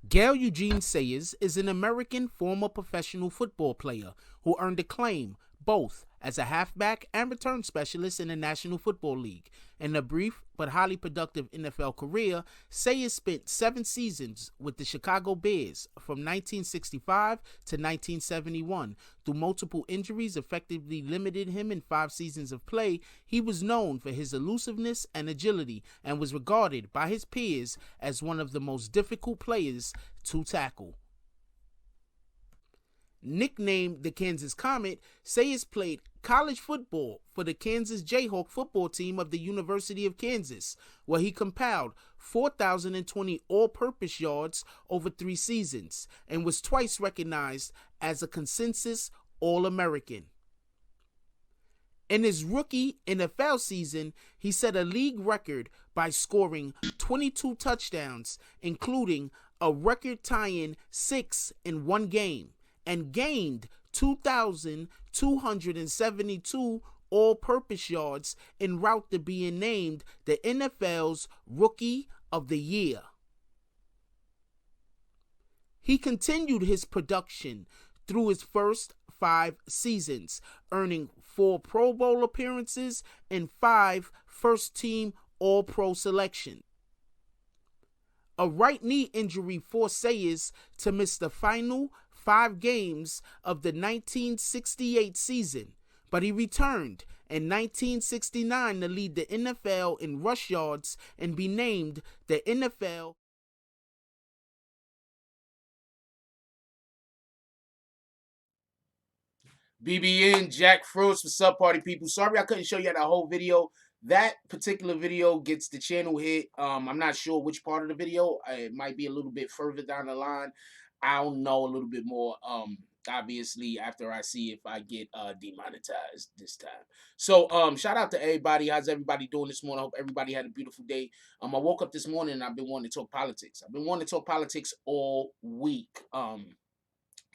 Gale Eugene Sayers is an American former professional football player who earned acclaim both as a halfback and return specialist in the National Football League. In a brief but highly productive NFL career, Sayers spent 7 seasons with the Chicago Bears from 1965 to 1971. Though multiple injuries effectively limited him in 5 seasons of play, he was known for his elusiveness and agility and was regarded by his peers as one of the most difficult players to tackle. Nicknamed the Kansas Comet, Sayers played college football for the Kansas Jayhawk football team of the University of Kansas, where he compiled 4,020 all-purpose yards over 3 seasons and was twice recognized as a consensus All-American. In his rookie NFL season, he set a league record by scoring 22 touchdowns, including a record-tying 6 in one game, and gained 2,272 all-purpose yards en route to being named the NFL's Rookie of the Year. He continued his production through his first 5 seasons, earning 4 Pro Bowl appearances and 5 first-team All-Pro selections. A right knee injury forced Sayers to miss the final 5 games of the 1968 season, but he returned in 1969 to lead the NFL in rush yards and be named the NFL BBN, Jack Frost, what's up, party people? Sorry I couldn't show you that whole video. That particular video gets the channel hit. I'm not sure which part of the video. It might be a little bit further down the line. I'll know a little bit more, obviously, after I see if I get demonetized this time. So, shout out to everybody. How's everybody doing this morning? I hope everybody had a beautiful day. I woke up this morning and I've been wanting to talk politics. I've been wanting to talk politics all week.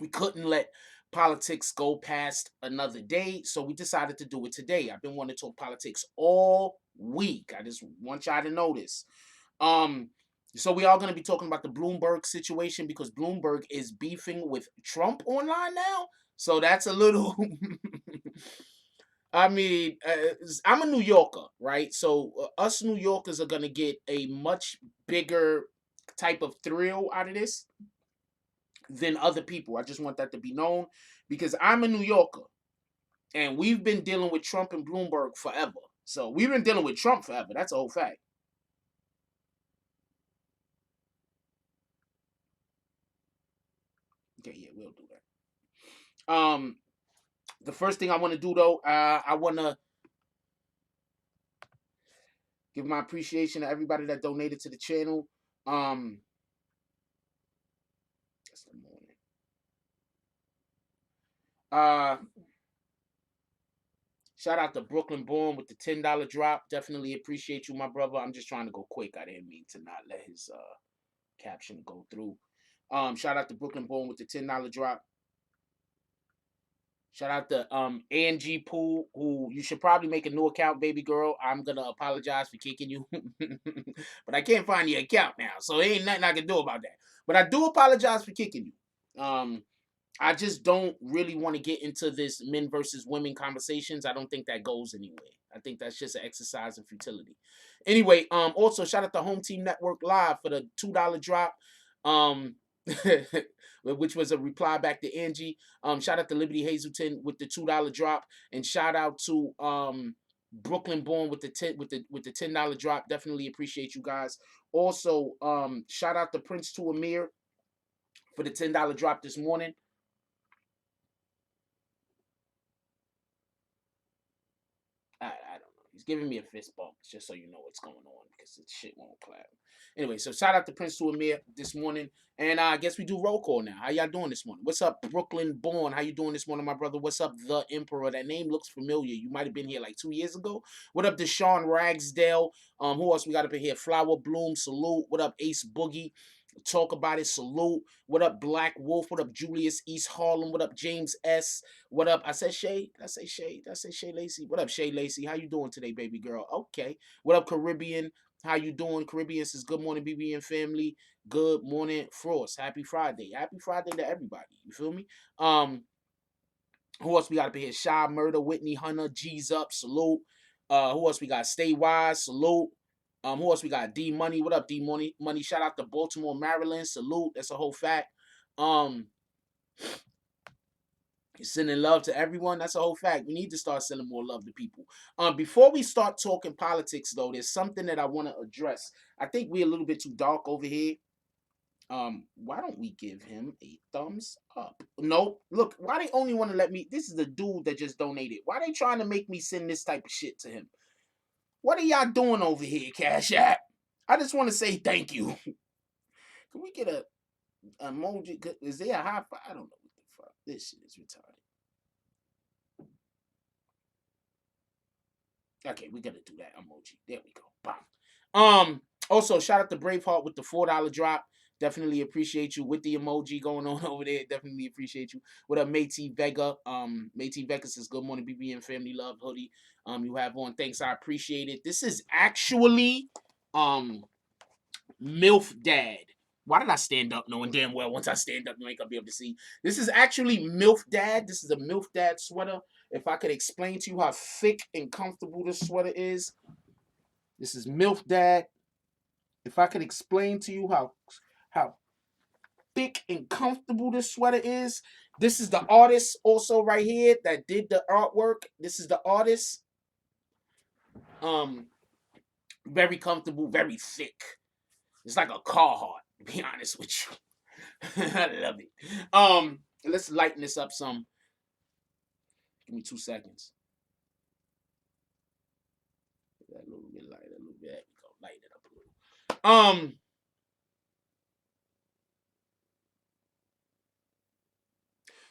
We couldn't let politics go past another day, so we decided to do it today. I've been wanting to talk politics all week. I just want y'all to know this. So we are going to be talking about the Bloomberg situation because Bloomberg is beefing with Trump online now. So that's a little. I mean, I'm a New Yorker, right? So us New Yorkers are going to get a much bigger type of thrill out of this than other people. I just want that to be known because I'm a New Yorker and we've been dealing with Trump and Bloomberg forever. So we've been dealing with Trump forever. That's a whole fact. Okay, yeah, we'll do that. The first thing I want to do though, I want to give my appreciation to everybody that donated to the channel. That's the morning. Shout out to Brooklyn Born with the $10 drop. Definitely appreciate you, my brother. I'm just trying to go quick. I didn't mean to not let his caption go through. Shout out to Brooklyn Born with the $10 drop. Shout out to Angie Poole, who you should probably make a new account, baby girl. I'm gonna apologize for kicking you, but I can't find your account now, so there ain't nothing I can do about that. But I do apologize for kicking you. I just don't really want to get into this men versus women conversations. I don't think that goes anywhere. I think that's just an exercise in futility. Anyway, also shout out to Home Team Network Live for the $2 drop. Which was a reply back to Angie. Shout out to Liberty Hazelton with the $2 drop, and shout out to Brooklyn Born with the $10 drop. Definitely appreciate you guys. Also, shout out to Prince to Amir for the $10 drop this morning. I don't know. He's giving me a fist bump just so you know what's going on because the shit won't clap. Anyway, so shout out to Prince to Amir this morning. And I guess we do roll call now. How y'all doing this morning? What's up, Brooklyn Born? How you doing this morning, my brother? What's up, The Emperor? That name looks familiar. You might have been here like 2 years ago. What up, Deshaun Ragsdale? Who else we got up in here? Flower Bloom, salute. What up, Ace Boogie? Talk about it, salute. What up, Black Wolf? What up, Julius East Harlem? What up, James S? What up? I said Shay. Did I say Shay? Did I say Shay Lacey? What up, Shay Lacey? How you doing today, baby girl? Okay. What up, Caribbean? How you doing? Caribbean says good morning, BBN family. Good morning, Frost. Happy Friday. Happy Friday to everybody. You feel me? Who else we got up here? Shy Murder, Whitney Hunter, G's Up, salute. Who else we got? Stay Wise, salute. Who else we got? D Money. What up, D Money? Money, shout out to Baltimore, Maryland. Salute. That's a whole fact. Sending love to everyone. That's a whole fact. We need to start sending more love to people. Before we start talking politics, though, there's something that I want to address. I think we're a little bit too dark over here. Why don't we give him a thumbs up? No, look, why they only want to let me? This is the dude that just donated. Why they trying to make me send this type of shit to him? What are y'all doing over here, Cash App? I just want to say thank you. Can we get a emoji? Is there a high five? I don't know what the fuck. This shit is retarded. Okay, we gotta do that emoji. There we go. Bam. Also, shout out to Braveheart with the $4 drop. Definitely appreciate you with the emoji going on over there. Definitely appreciate you. What up, Matey Vega? Matey Vega says, good morning, BBN family love hoodie. You have on. Thanks, I appreciate it. This is actually MILF Dad. Why did I stand up knowing damn well once I stand up you ain't gonna be able to see? This is actually MILF Dad. This is a MILF Dad sweater. If I could explain to you how thick and comfortable this sweater is. This is MILF Dad. If I could explain to you how thick and comfortable this sweater is. This is the artist also right here that did the artwork. This is the artist. Very comfortable, very thick. It's like a Carhartt, to be honest with you. I love it. Let's lighten this up some. Give me 2 seconds. That a little bit lighter, a little bit. There we go. Lighten it up a little.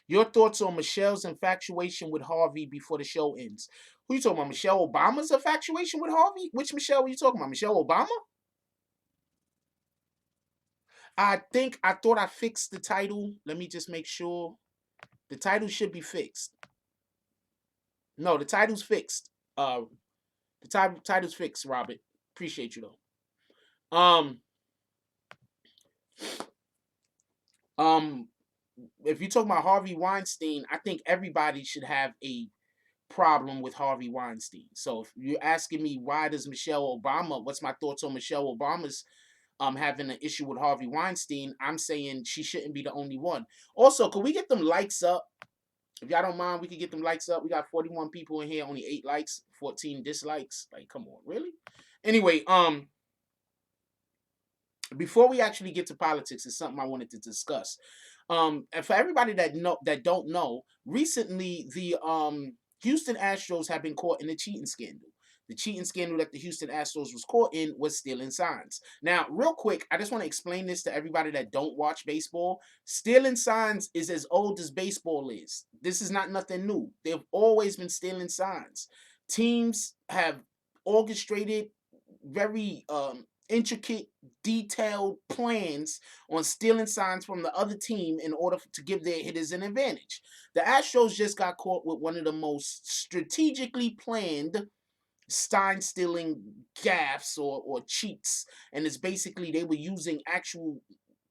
Your thoughts on Michelle's infatuation with Harvey before the show ends? Who you talking about? Michelle Obama's infatuation with Harvey? Which Michelle are you talking about? Michelle Obama? I thought I fixed the title. Let me just make sure. The title should be fixed. No, the title's fixed. The title's fixed, Robert. Appreciate you though. If you talk about Harvey Weinstein, I think everybody should have a problem with Harvey Weinstein. So if you're asking me why does Michelle Obama, what's my thoughts on Michelle Obama's having an issue with Harvey Weinstein, I'm saying she shouldn't be the only one. Also, could we get them likes up? If y'all don't mind, we could get them likes up. We got 41 people in here, only 8 likes, 14 dislikes. Like, come on, really? Anyway, before we actually get to politics, it's something I wanted to discuss. And for everybody that don't know, recently the Houston Astros have been caught in a cheating scandal. The cheating scandal that the Houston Astros was caught in was stealing signs. Now, real quick, I just want to explain this to everybody that don't watch baseball. Stealing signs is as old as baseball is. This is not nothing new. They've always been stealing signs. Teams have orchestrated very intricate, detailed plans on stealing signs from the other team in order to give their hitters an advantage. The Astros just got caught with one of the most strategically planned sign stealing gaffes or cheats. And it's basically they were using actual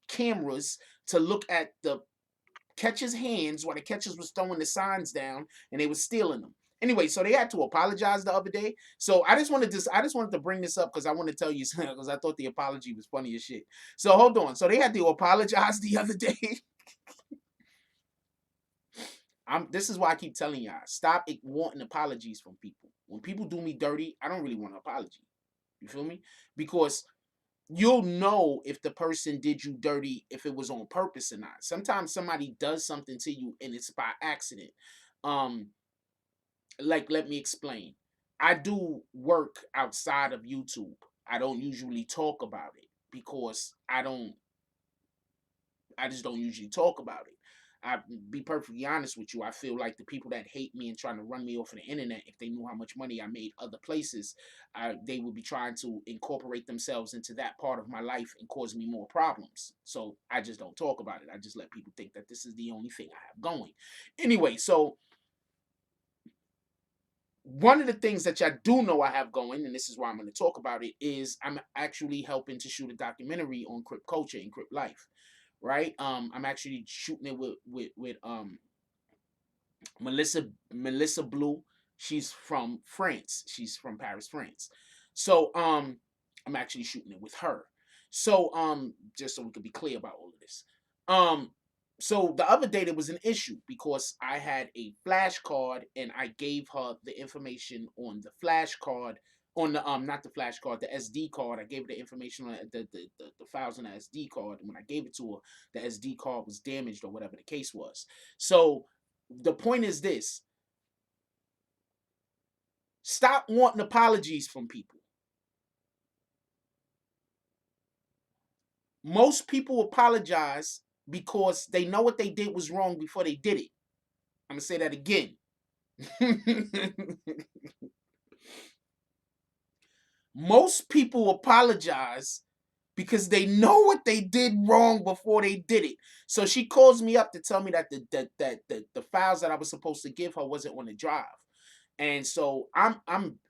cameras to look at the catcher's hands while the catchers was throwing the signs down and they were stealing them. Anyway, so they had to apologize the other day. So I just wanted to bring this up because I want to tell you something because I thought the apology was funny as shit. So hold on. So they had to apologize the other day. This is why I keep telling y'all, stop wanting apologies from people. When people do me dirty, I don't really want an apology. You feel me? Because you'll know if the person did you dirty, if it was on purpose or not. Sometimes somebody does something to you and it's by accident. Like, let me explain. I do work outside of YouTube. I don't usually talk about it because I just don't usually talk about it. I be perfectly honest with you. I feel like the people that hate me and trying to run me off of the internet, if they knew how much money I made other places, they would be trying to incorporate themselves into that part of my life and cause me more problems. So I just don't talk about it. I just let people think that this is the only thing I have going. Anyway, so one of the things that I do know I have going, and this is why I'm going to talk about it, is I'm actually helping to shoot a documentary on Crip culture and Crip life, right? I'm actually shooting it with Melissa Blue. She's from France. She's from Paris, France. So I'm actually shooting it with her. So just so we could be clear about all of this. Um so the other day there was an issue because I had a flashcard and I gave her the information on the flashcard on the not the flashcard, the SD card. I gave her the information on the files on the SD card, and when I gave it to her, the SD card was damaged or whatever the case was. So the point is this: stop wanting apologies from people. Most people apologize because they know what they did was wrong before they did it. I'm gonna say that again. Most people apologize because they know what they did wrong before they did it. So she calls me up to tell me that the files that I was supposed to give her wasn't on the drive. And so I'm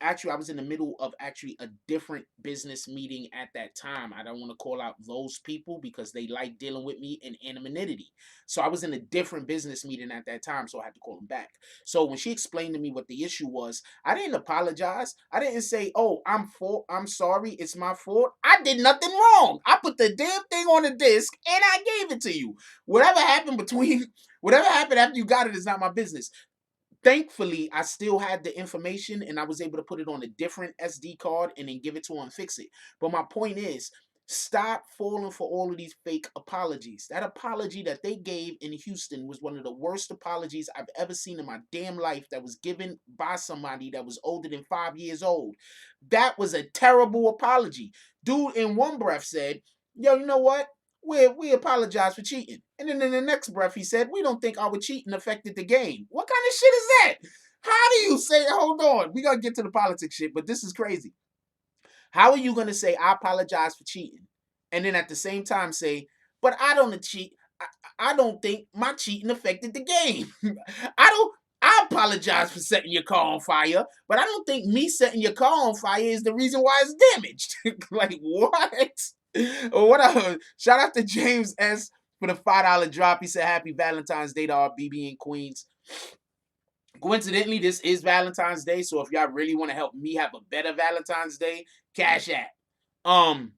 actually I was in the middle of actually a different business meeting at that time. I don't want to call out those people because they like dealing with me in anonymity. So I was in a different business meeting at that time, so I had to call them back. So when she explained to me what the issue was, I didn't apologize. I didn't say, "Oh, I'm sorry, it's my fault." I did nothing wrong. I put the damn thing on the disc and I gave it to you. Whatever happened after you got it is not my business. Thankfully, I still had the information and I was able to put it on a different SD card and then give it to her and fix it. But my point is, stop falling for all of these fake apologies. That apology that they gave in Houston was one of the worst apologies I've ever seen in my damn life, that was given by somebody that was older than 5 years old. That was a terrible apology. Dude in one breath said, "Yo, you know what? We apologize for cheating." And then in the next breath, he said, "We don't think our cheating affected the game." What kind of shit is that? How do you say, hold on, we got to get to the politics shit, but this is crazy. How are you going to say, "I apologize for cheating," and then at the same time say, "But I don't cheat. I don't think my cheating affected the game." I apologize for setting your car on fire, but I don't think me setting your car on fire is the reason why it's damaged. Like, what? What up? Shout out to James S for the $5 drop. He said, "Happy Valentine's Day to our BB in Queens." Coincidentally, this is Valentine's Day, so if y'all really want to help me have a better Valentine's Day, cash app. Um,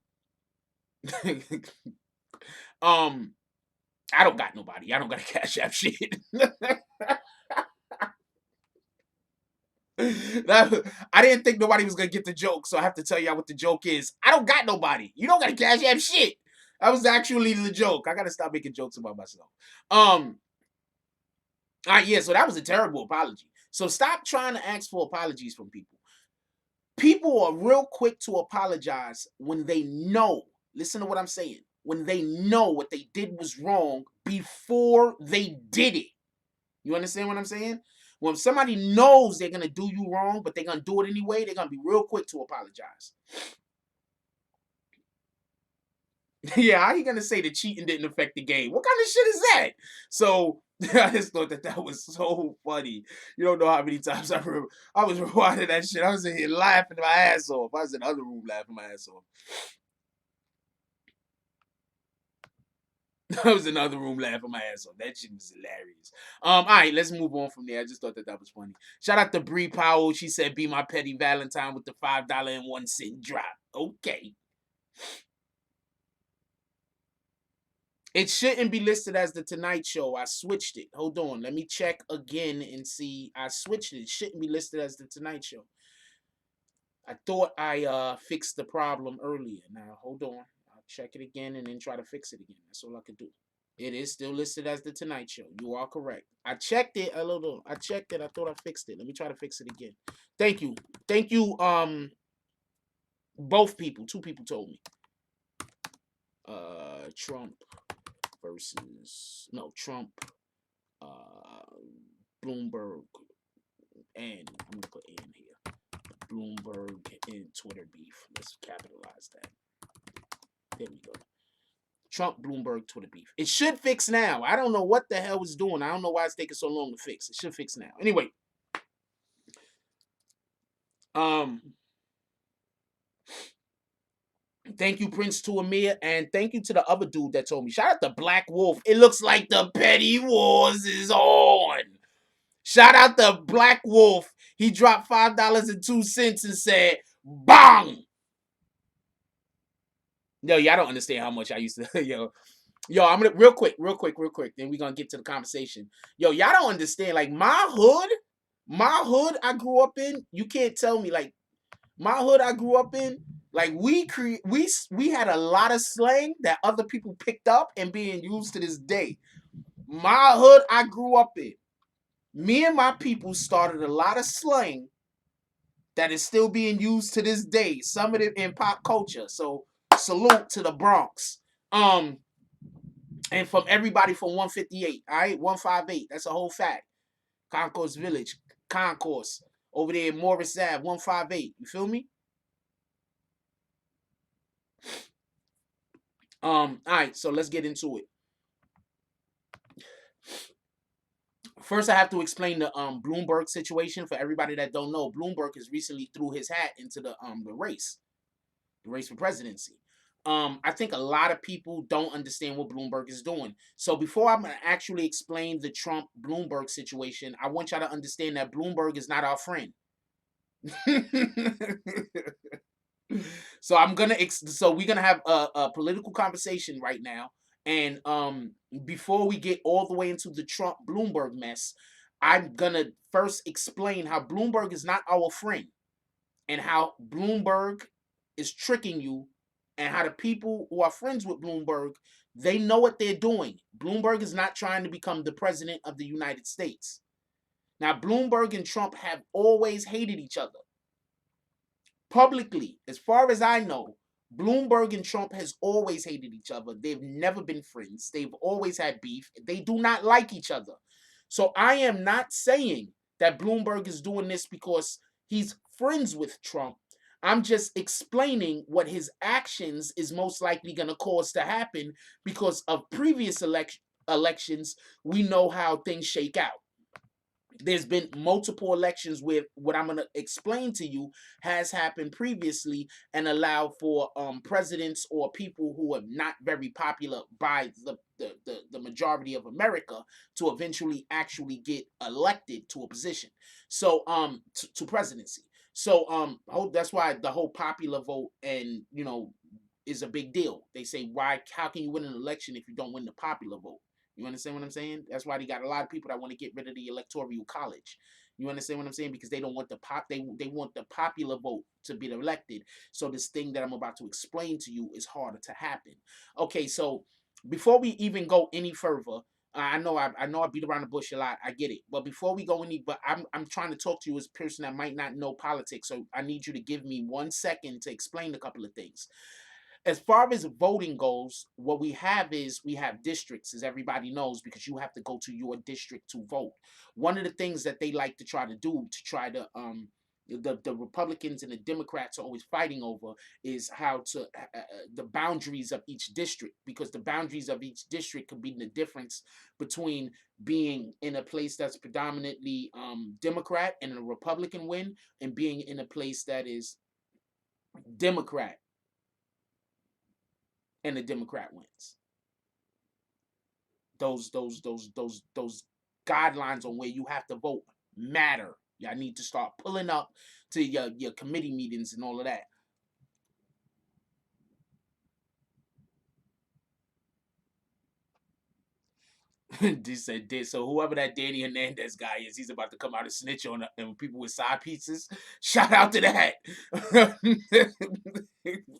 um, I don't got nobody. I don't got a cash app shit. I didn't think nobody was gonna get the joke, so I have to tell y'all what the joke is. I don't got nobody. You don't got a cash app shit. That was actually the joke. I gotta stop making jokes about myself. Yeah, so that was a terrible apology. So stop trying to ask for apologies from people. People are real quick to apologize when they know. Listen to what I'm saying. When they know what they did was wrong before they did it. You understand what I'm saying? When somebody knows they're gonna do you wrong, but they're gonna do it anyway, they're gonna be real quick to apologize. Yeah, how you gonna say the cheating didn't affect the game? What kind of shit is that? So I just thought that was so funny. You don't know how many times I was rewinding that shit. I was in here laughing my ass off. I was in the other room laughing my ass off. I was in the other room laughing my ass off. That shit was hilarious. All right, let's move on from there. I just thought that was funny. Shout out to Bree Powell. She said, "Be my petty Valentine" with the $5.01 drop. Okay. It shouldn't be listed as the Tonight Show. I switched it. Hold on. Let me check again and see. I switched it. It shouldn't be listed as the Tonight Show. I thought I fixed the problem earlier. Now, hold on. I'll check it again and then try to fix it again. That's all I could do. It is still listed as the Tonight Show. You are correct. I checked it. I checked it. I thought I fixed it. Let me try to fix it again. Thank you. Thank you. Both people. Two people told me. Trump versus Trump. Bloomberg and I'm gonna put in here. Bloomberg and Twitter beef. Let's capitalize that. There we go. Trump, Bloomberg, Twitter beef. It should fix now. I don't know what the hell it's doing. I don't know why it's taking so long to fix. It should fix now. Anyway, Um, thank you, Prince to Amir, and thank you to the other dude that told me. Shout out to Black Wolf. It looks like the Petty Wars is on. Shout out to Black Wolf. He dropped $5.02 and said, "Bang!" Yo, y'all don't understand how much I used to. Yo, I'm gonna real quick. Then we're gonna get to the conversation. Yo, y'all don't understand. Like my hood I grew up in. You can't tell me like my hood I grew up in. Like we had a lot of slang that other people picked up and being used to this day. My hood I grew up in. Me and my people started a lot of slang that is still being used to this day. Some of it in pop culture. So salute to the Bronx. And from everybody from 158, all right, 158. That's a whole fact. Concourse Village, Concourse over there in Morris Ave, 158. You feel me? All right, so let's get into it. First, I have to explain the Bloomberg situation for everybody that don't know. Bloomberg has recently threw his hat into the race for presidency. I think a lot of people don't understand what Bloomberg is doing. So before I'm gonna actually explain the Trump Bloomberg situation, I want y'all to understand that Bloomberg is not our friend. So we're gonna have a political conversation right now, and before we get all the way into the Trump Bloomberg mess, I'm gonna first explain how Bloomberg is not our friend, and how Bloomberg is tricking you, and how the people who are friends with Bloomberg, they know what they're doing. Bloomberg is not trying to become the president of the United States. Now, Bloomberg and Trump have always hated each other. Publicly, as far as I know, Bloomberg and Trump has always hated each other. They've never been friends. They've always had beef. They do not like each other. So I am not saying that Bloomberg is doing this because he's friends with Trump. I'm just explaining what his actions is most likely going to cause to happen because of previous elections. We know how things shake out. There's been multiple elections where what I'm going to explain to you has happened previously and allow for presidents or people who are not very popular by the majority of America to eventually actually get elected to a position. So to presidency. So that's why the whole popular vote and is a big deal. They say how can you win an election if you don't win the popular vote? You understand what I'm saying? That's why they got a lot of people that want to get rid of the electoral college. You understand what I'm saying? Because they don't want they want the popular vote to be elected. So this thing that I'm about to explain to you is harder to happen. Okay, so before we even go any further, I know I beat around the bush a lot. I get it. But before we go but I'm trying to talk to you as a person that might not know politics. So I need you to give me 1 second to explain a couple of things. As far as voting goes, what we have districts, as everybody knows, because you have to go to your district to vote. One of the things that they like to try to do to try to the Republicans and the Democrats are always fighting over is how to the boundaries of each district, because the boundaries of each district could be the difference between being in a place that's predominantly Democrat and a Republican win, and being in a place that is Democrat and the Democrat wins. Those guidelines on where you have to vote matter. Y'all need to start pulling up to your committee meetings and all of that. This said this. So whoever that Danny Hernandez guy is, he's about to come out and snitch on people with side pizzas. Shout out to that.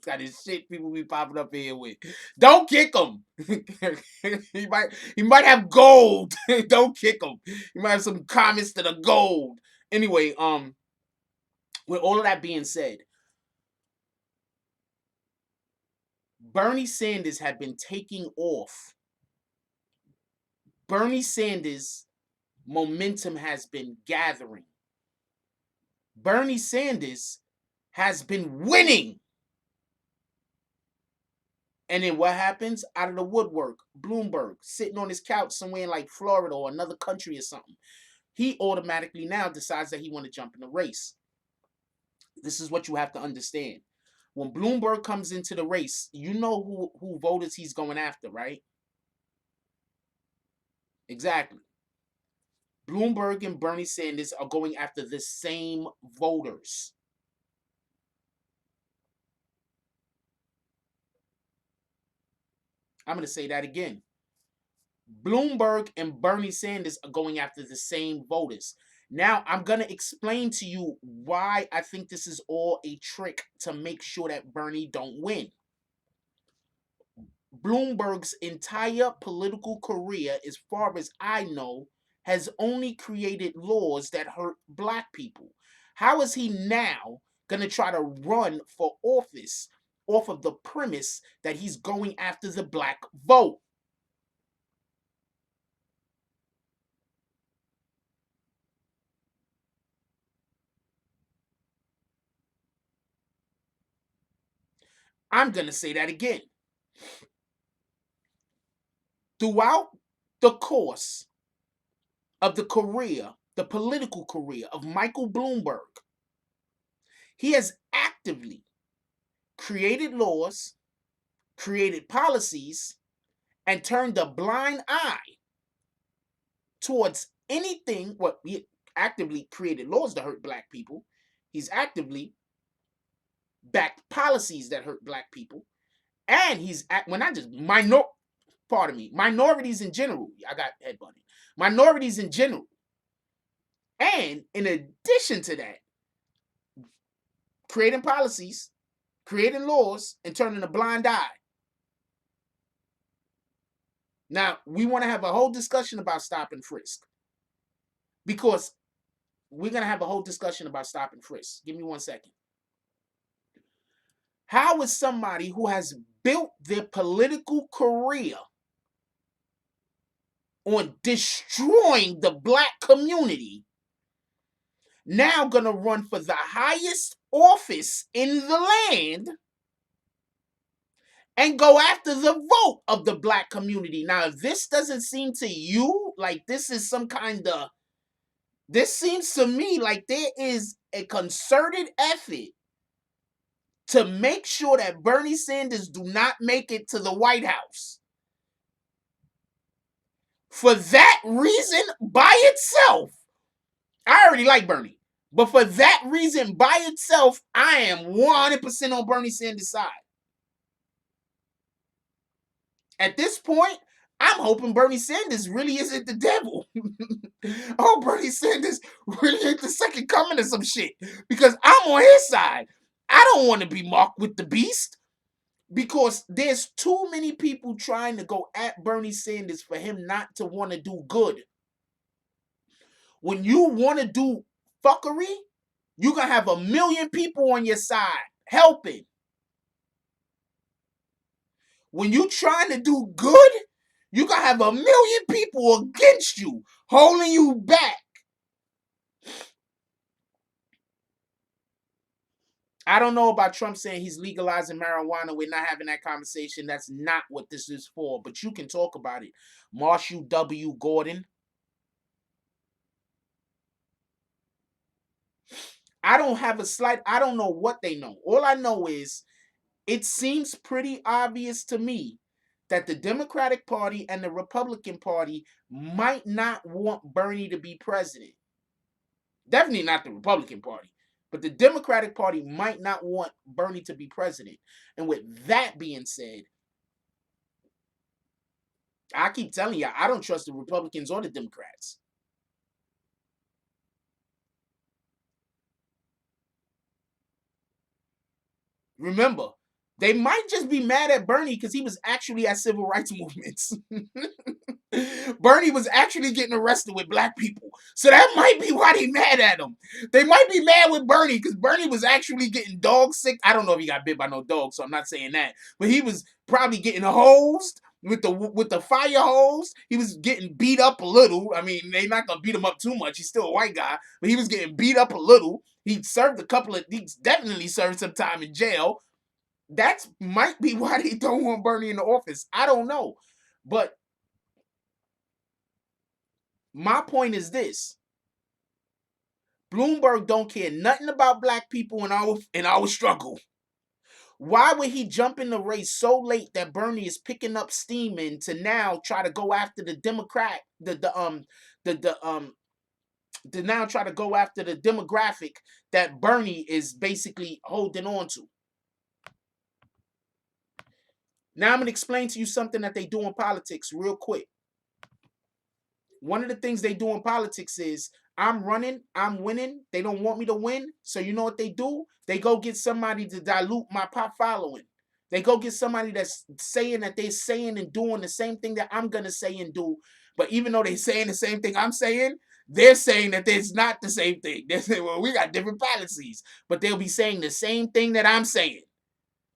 Got his shit people be popping up here with. Don't kick him. he might have gold. Don't kick him. He might have some comments to the gold. Anyway, with all of that being said, Bernie Sanders had been taking off. Bernie Sanders momentum has been gathering. Bernie Sanders has been winning. And then what happens? Out of the woodwork, Bloomberg, sitting on his couch somewhere in like Florida or another country or something, he automatically now decides that he want to jump in the race. This is what you have to understand. When Bloomberg comes into the race, you know who voters he's going after, right? Exactly. Bloomberg and Bernie Sanders are going after the same voters. I'm going to say that again. Bloomberg and Bernie Sanders are going after the same voters. Now, I'm going to explain to you why I think this is all a trick to make sure that Bernie don't win. Bloomberg's entire political career, as far as I know, has only created laws that hurt black people. How is he now going to try to run for office off of the premise that he's going after the black vote? I'm going to say that again. Throughout the course of the career, the political career of Michael Bloomberg, he has actively created laws, created policies, and turned a blind eye towards anything. What he actively created laws to hurt black people. He's actively backed policies that hurt black people, and he's when I just minorities in general. I got head bunny. Minorities in general, and in addition to that, creating policies, creating laws, and turning a blind eye. Now, we want to have a whole discussion about stop and frisk because we're going to have a whole discussion about stop and frisk. Give me 1 second. How is somebody who has built their political career on destroying the black community now going to run for the highest office in the land and go after the vote of the black community? Now, if this doesn't seem to you like this is some kind of, this seems to me like there is a concerted effort to make sure that Bernie Sanders do not make it to the White House. For that reason by itself, I already like Bernie. But for that reason by itself, I am 100% on Bernie Sanders' side. At this point, I'm hoping Bernie Sanders really isn't the devil. Oh, Bernie Sanders really ain't the second coming of some shit. Because I'm on his side. I don't want to be marked with the beast. Because there's too many people trying to go at Bernie Sanders for him not to want to do good. When you want to do fuckery, you're going to have 1 million people on your side helping. When you trying to do good, you're going to have 1 million people against you, holding you back. I don't know about Trump saying he's legalizing marijuana. We're not having that conversation. That's not what this is for. But you can talk about it. Marshall W. Gordon. I don't know what they know. All I know is it seems pretty obvious to me that the Democratic Party and the Republican Party might not want Bernie to be president. Definitely not the Republican Party. But the Democratic Party might not want Bernie to be president. And with that being said, I keep telling you, I don't trust the Republicans or the Democrats. Remember, they might just be mad at Bernie because he was actually at civil rights movements. Bernie was actually getting arrested with black people. So that might be why they mad at him. They might be mad with Bernie because Bernie was actually getting dog sick. I don't know if he got bit by no dog, so I'm not saying that. But he was probably getting hosed with the fire hose. He was getting beat up a little. I mean, they're not gonna beat him up too much. He's still a white guy, but he was getting beat up a little. He's definitely served some time in jail. That might be why they don't want Bernie in the office. I don't know. But my point is this. Bloomberg don't care nothing about black people in our struggle. Why would he jump in the race so late that Bernie is picking up steam in to now try to go after the Democrat, to now try to go after the demographic that Bernie is basically holding on to? Now I'm going to explain to you something that they do in politics real quick. One of the things they do in politics is I'm running, I'm winning. They don't want me to win. So you know what they do? They go get somebody to dilute my pop following. They go get somebody that's saying that they're saying and doing the same thing that I'm going to say and do. But even though they're saying the same thing I'm saying, they're saying that it's not the same thing. They're saying, well, we got different policies. But they'll be saying the same thing that I'm saying.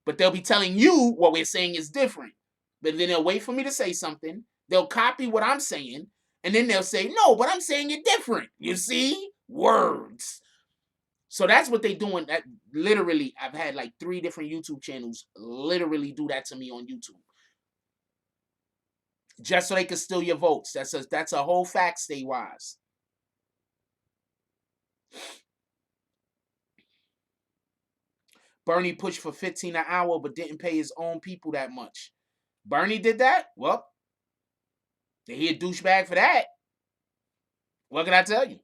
But they'll be telling you what we're saying is different. But then they'll wait for me to say something. They'll copy what I'm saying. And then they'll say, no, but I'm saying it different. You see? Words. So that's what they're doing. That literally, I've had like 3 different YouTube channels literally do that to me on YouTube. Just so they can steal your votes. That's a whole fact, stay wise. Bernie pushed for 15 an hour, but didn't pay his own people that much. Bernie did that? Well, he a douchebag for that. What can I tell you?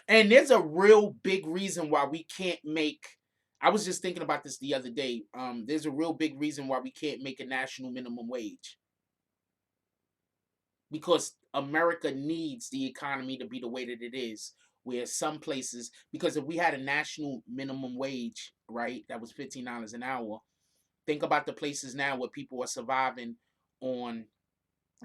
And there's a real big reason why we can't make. I was just thinking about this the other day. There's a real big reason why we can't make a national minimum wage. Because America needs the economy to be the way that it is. Where some places, because if we had a national minimum wage, right, that was $15 an hour, think about the places now where people are surviving on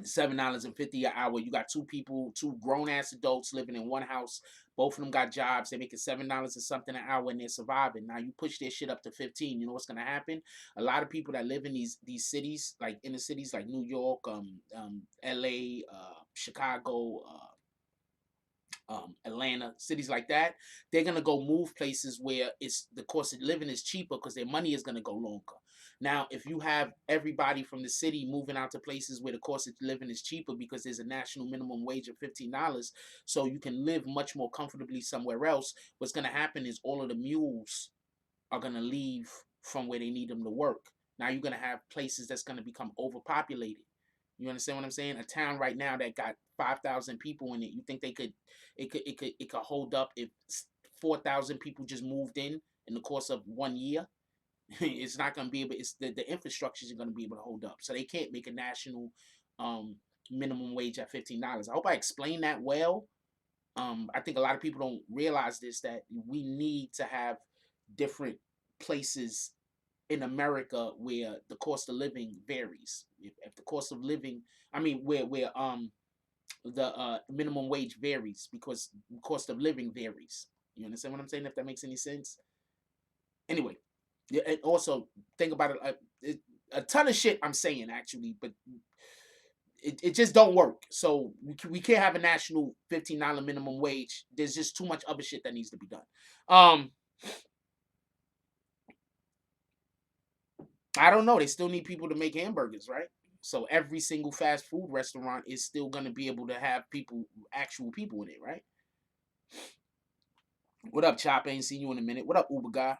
$7.50 an hour. You got 2 people, 2 grown ass adults living in one house. Both of them got jobs. They're making $7 or something an hour and they're surviving. Now you push their shit up to 15. You know what's gonna happen? A lot of people that live in these cities, like inner cities like New York, LA, Chicago, Atlanta, cities like that, they're gonna go move places where it's the cost of living is cheaper because their money is gonna go longer. Now, if you have everybody from the city moving out to places where the cost of living is cheaper because there's a national minimum wage of $15, so you can live much more comfortably somewhere else, what's gonna happen is all of the mules are gonna leave from where they need them to work. Now you're gonna have places that's gonna become overpopulated. You understand what I'm saying? A town right now that got 5,000 people in it. You think it could hold up if 4,000 people just moved in the course of 1 year? It's not going to be able. It's the infrastructures are going to be able to hold up. So they can't make a national minimum wage at $15. I hope I explained that well. I think a lot of people don't realize this, that we need to have different places in America where the cost of living varies. If the cost of living, I mean, where the minimum wage varies because the cost of living varies. You understand what I'm saying? If that makes any sense. Anyway, yeah, and also think about a ton of shit I'm saying actually, but it just don't work. So we can't have a national $15 minimum wage. There's just too much other shit that needs to be done. I don't know. They still need people to make hamburgers, right? So every single fast food restaurant is still going to be able to have actual people in it, right? What up, Chop? Ain't seen you in a minute. What up, Uber guy?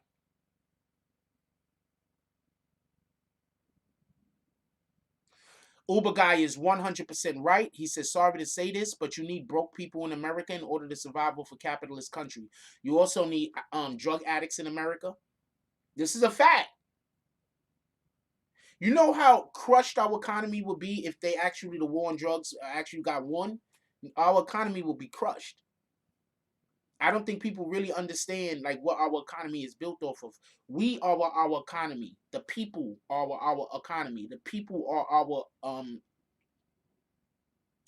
Uber guy is 100% right. He says, sorry to say this, but you need broke people in America in order to survive for capitalist country. You also need drug addicts in America. This is a fact. You know how crushed our economy would be if the war on drugs actually got won? Our economy will be crushed. I don't think people really understand like what our economy is built off of. We are our economy. The people are our economy. The people are our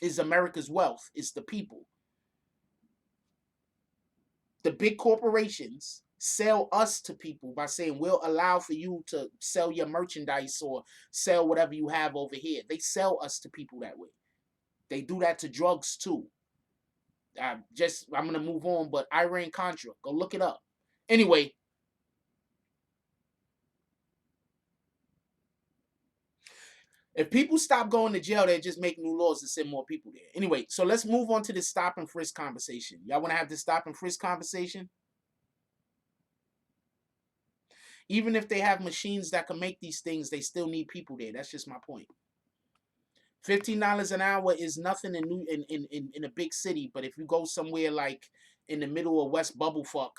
is America's wealth. It's the people. The big corporations sell us to people by saying we'll allow for you to sell your merchandise or sell whatever you have over here. They sell us to people that way. They do that to drugs too. I'm gonna move on, but Iran Contra, go look it up. Anyway, If people stop going to jail, they just make new laws to send more people there. Anyway, so let's move on to this stop and frisk conversation. Y'all want to have this stop and frisk conversation? Even if they have machines that can make these things, they still need people there. That's just my point. $15 an hour is nothing in a big city, but if you go somewhere like in the middle of West Bubblefuck,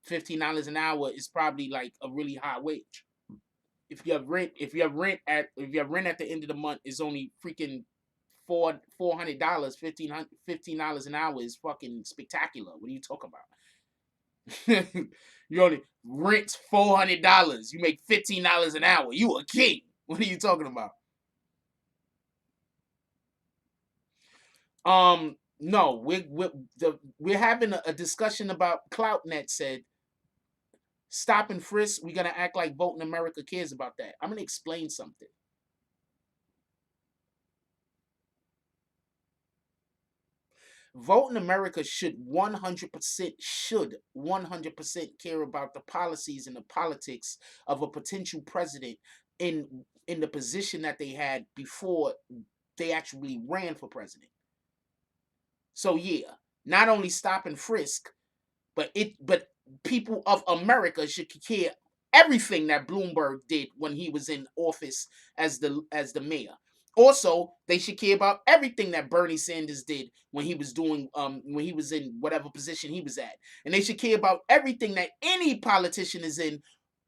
$15 an hour is probably like a really high wage. If you have rent at the end of the month is only freaking $400, $15 an hour is fucking spectacular. What are you talking about? You only rent $400. You make $15 an hour. You a king. What are you talking about? No, we're having a discussion about CloutNet said stop and frisk. We're gonna act like Vote in America cares about that. I'm gonna explain something. Vote in America should 100% care about the policies and the politics of a potential president in the position that they had before they actually ran for president. So yeah, not only stop and frisk, but people of America should care everything that Bloomberg did when he was in office as the mayor. Also, they should care about everything that Bernie Sanders did when he was in whatever position he was at. And they should care about everything that any politician is in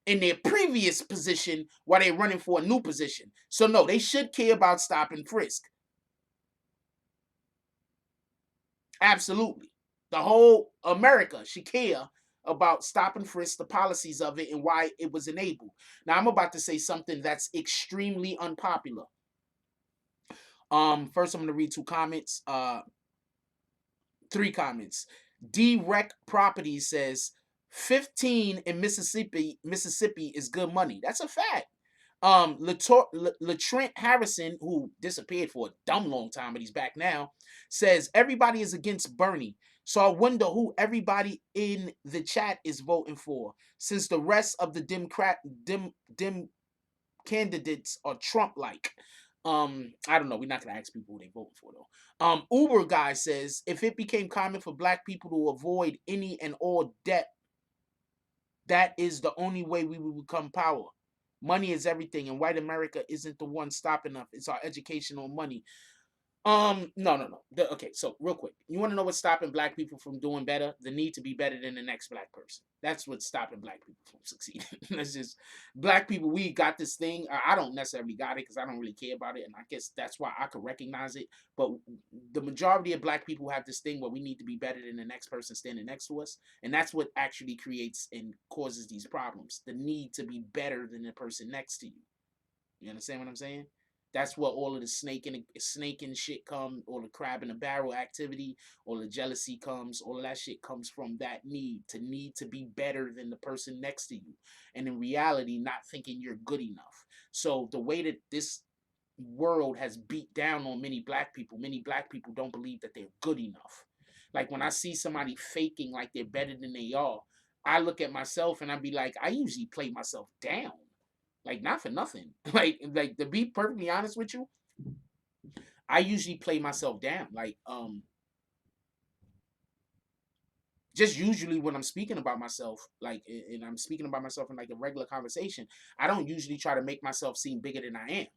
their previous position while they're running for a new position. So no, they should care about stop and frisk. Absolutely. The whole America should care about stop and frisk, the policies of it, and why it was enabled. Now, I'm about to say something that's extremely unpopular. First, I'm going to read three comments. D-Rec Properties says 15 in Mississippi is good money. That's a fact. Latrent Harrison, who disappeared for a dumb long time, but he's back now, says everybody is against Bernie. So I wonder who everybody in the chat is voting for, since the rest of the Dem candidates are Trump-like. I don't know. We're not gonna ask people who they voting for though. Uber guy says if it became common for black people to avoid any and all debt, that is the only way we will become power. Money is everything, and white America isn't the one stopping us. It's our educational money. No. Okay, so real quick, you want to know what's stopping black people from doing better? The need to be better than the next black person. That's what's stopping black people from succeeding. That's just black people. We got this thing. I don't necessarily got it because I don't really care about it, and I guess that's why I could recognize it. But the majority of black people have this thing where we need to be better than the next person standing next to us, and that's what actually creates and causes these problems. The need to be better than the person next to you. You understand what I'm saying? That's what all of the snaking shit come, or the crab in the barrel activity, or the jealousy comes. All of that shit comes from that need to be better than the person next to you, and in reality, not thinking you're good enough. So the way that this world has beat down on many black people don't believe that they're good enough. Like when I see somebody faking like they're better than they are, I look at myself and I be like, I usually play myself down. Like not for nothing. Like to be perfectly honest with you, I usually play myself down. Like just usually when I'm speaking about myself, like and I'm speaking about myself in like a regular conversation, I don't usually try to make myself seem bigger than I am.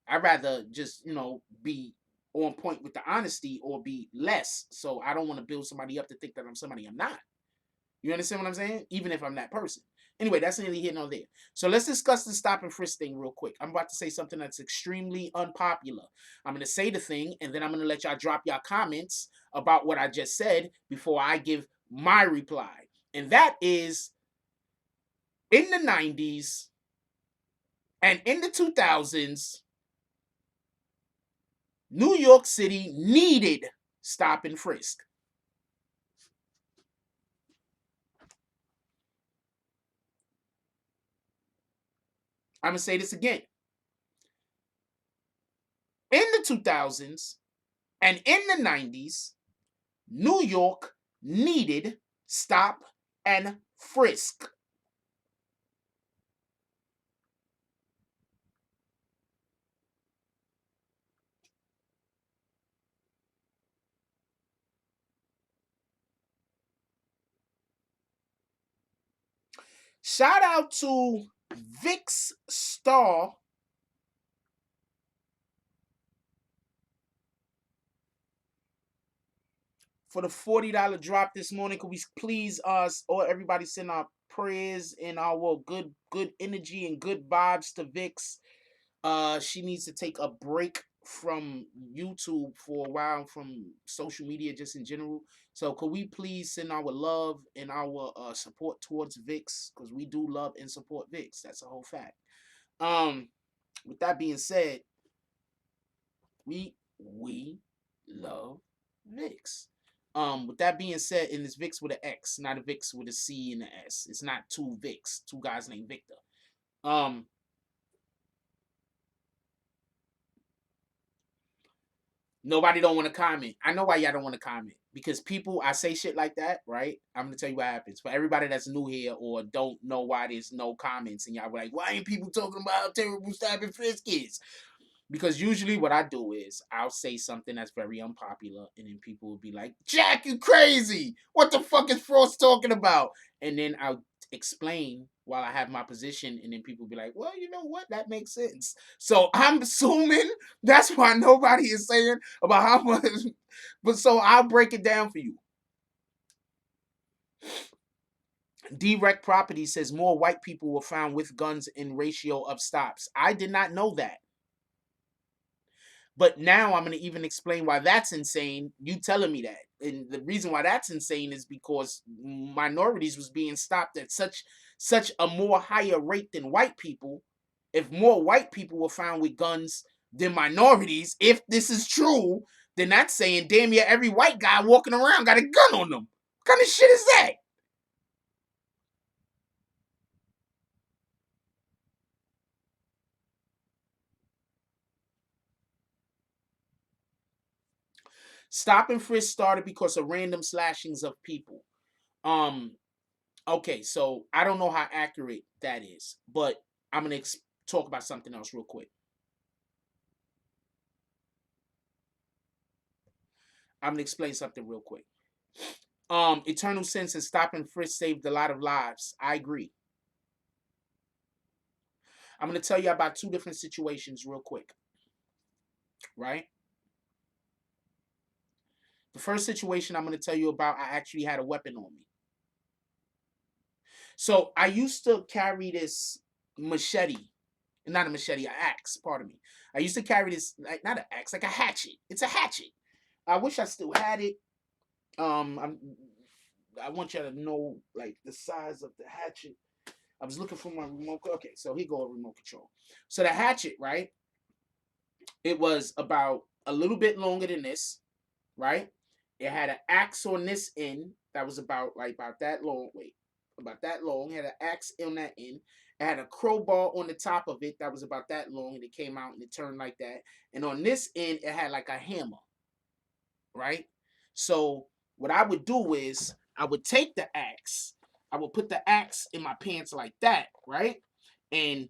I'd rather just, be on point with the honesty or be less. So I don't want to build somebody up to think that I'm somebody I'm not. You understand what I'm saying? Even if I'm that person. Anyway, that's neither here nor there. So let's discuss the stop and frisk thing real quick. I'm about to say something that's extremely unpopular. I'm going to say the thing, and then I'm going to let y'all drop y'all comments about what I just said before I give my reply. And that is, in the 90s and in the 2000s, New York City needed stop and frisk. I'm going to say this again. In the 2000s and in the 90s, New York needed stop and frisk. Shout out to Vic's Star for the $40 drop this morning. Could we please or everybody send our prayers and our good energy and good vibes to Vix. She needs to take a break from YouTube for a while, from social media just in general. So could we please send our love and our support towards Vix, because we do love and support Vix. That's a whole fact. With that being said, we love Vix. With that being said, and it's Vix with an X, not a Vix with a C and an S. It's not two Vix, two guys named Victor. Nobody don't want to comment. I know why y'all don't want to comment. Because people, I say shit like that, right? I'm gonna tell you what happens. For everybody that's new here or don't know why there's no comments, and y'all be like, why ain't people talking about how terrible Stop-and-frisk is? Because usually what I do is I'll say something that's very unpopular, and then people will be like, Jack, you crazy. What the fuck is Frost talking about? And then I'll explain while I have my position, and then people will be like, well, you know what? That makes sense. So I'm assuming that's why nobody is saying about how much. But so I'll break it down for you. Direct Property says more white people were found with guns in ratio of stops. I did not know that. But now I'm going to even explain why that's insane. You telling me that. And the reason why that's insane is because minorities was being stopped at such a more higher rate than white people. If more white people were found with guns than minorities, if this is true, then that's saying damn near every white guy walking around got a gun on them. What kind of shit is that? Stop and frisk started because of random slashings of people. Okay, so I don't know how accurate that is, but I'm gonna talk about something else real quick. I'm gonna explain something real quick. Eternal Sense and Stop and Frisk saved a lot of lives. I agree. I'm gonna tell you about two different situations real quick. Right? The first situation I'm gonna tell you about, I actually had a weapon on me. So I used to carry this machete, not a machete, an axe. Pardon me. I used to carry this, like, not an axe, like a hatchet. It's a hatchet. I wish I still had it. I'm I want you to know like the size of the hatchet. I was looking for my remote. Okay, so here go a remote control. So the hatchet, right? It was about a little bit longer than this, right? It had an axe on this end that was about that long. Wait, about that long. It had an axe on that end. It had a crowbar on the top of it that was about that long, and it came out and it turned like that. And on this end, it had like a hammer, right? So what I would do is I would take the axe, I would put the axe in my pants like that, right? And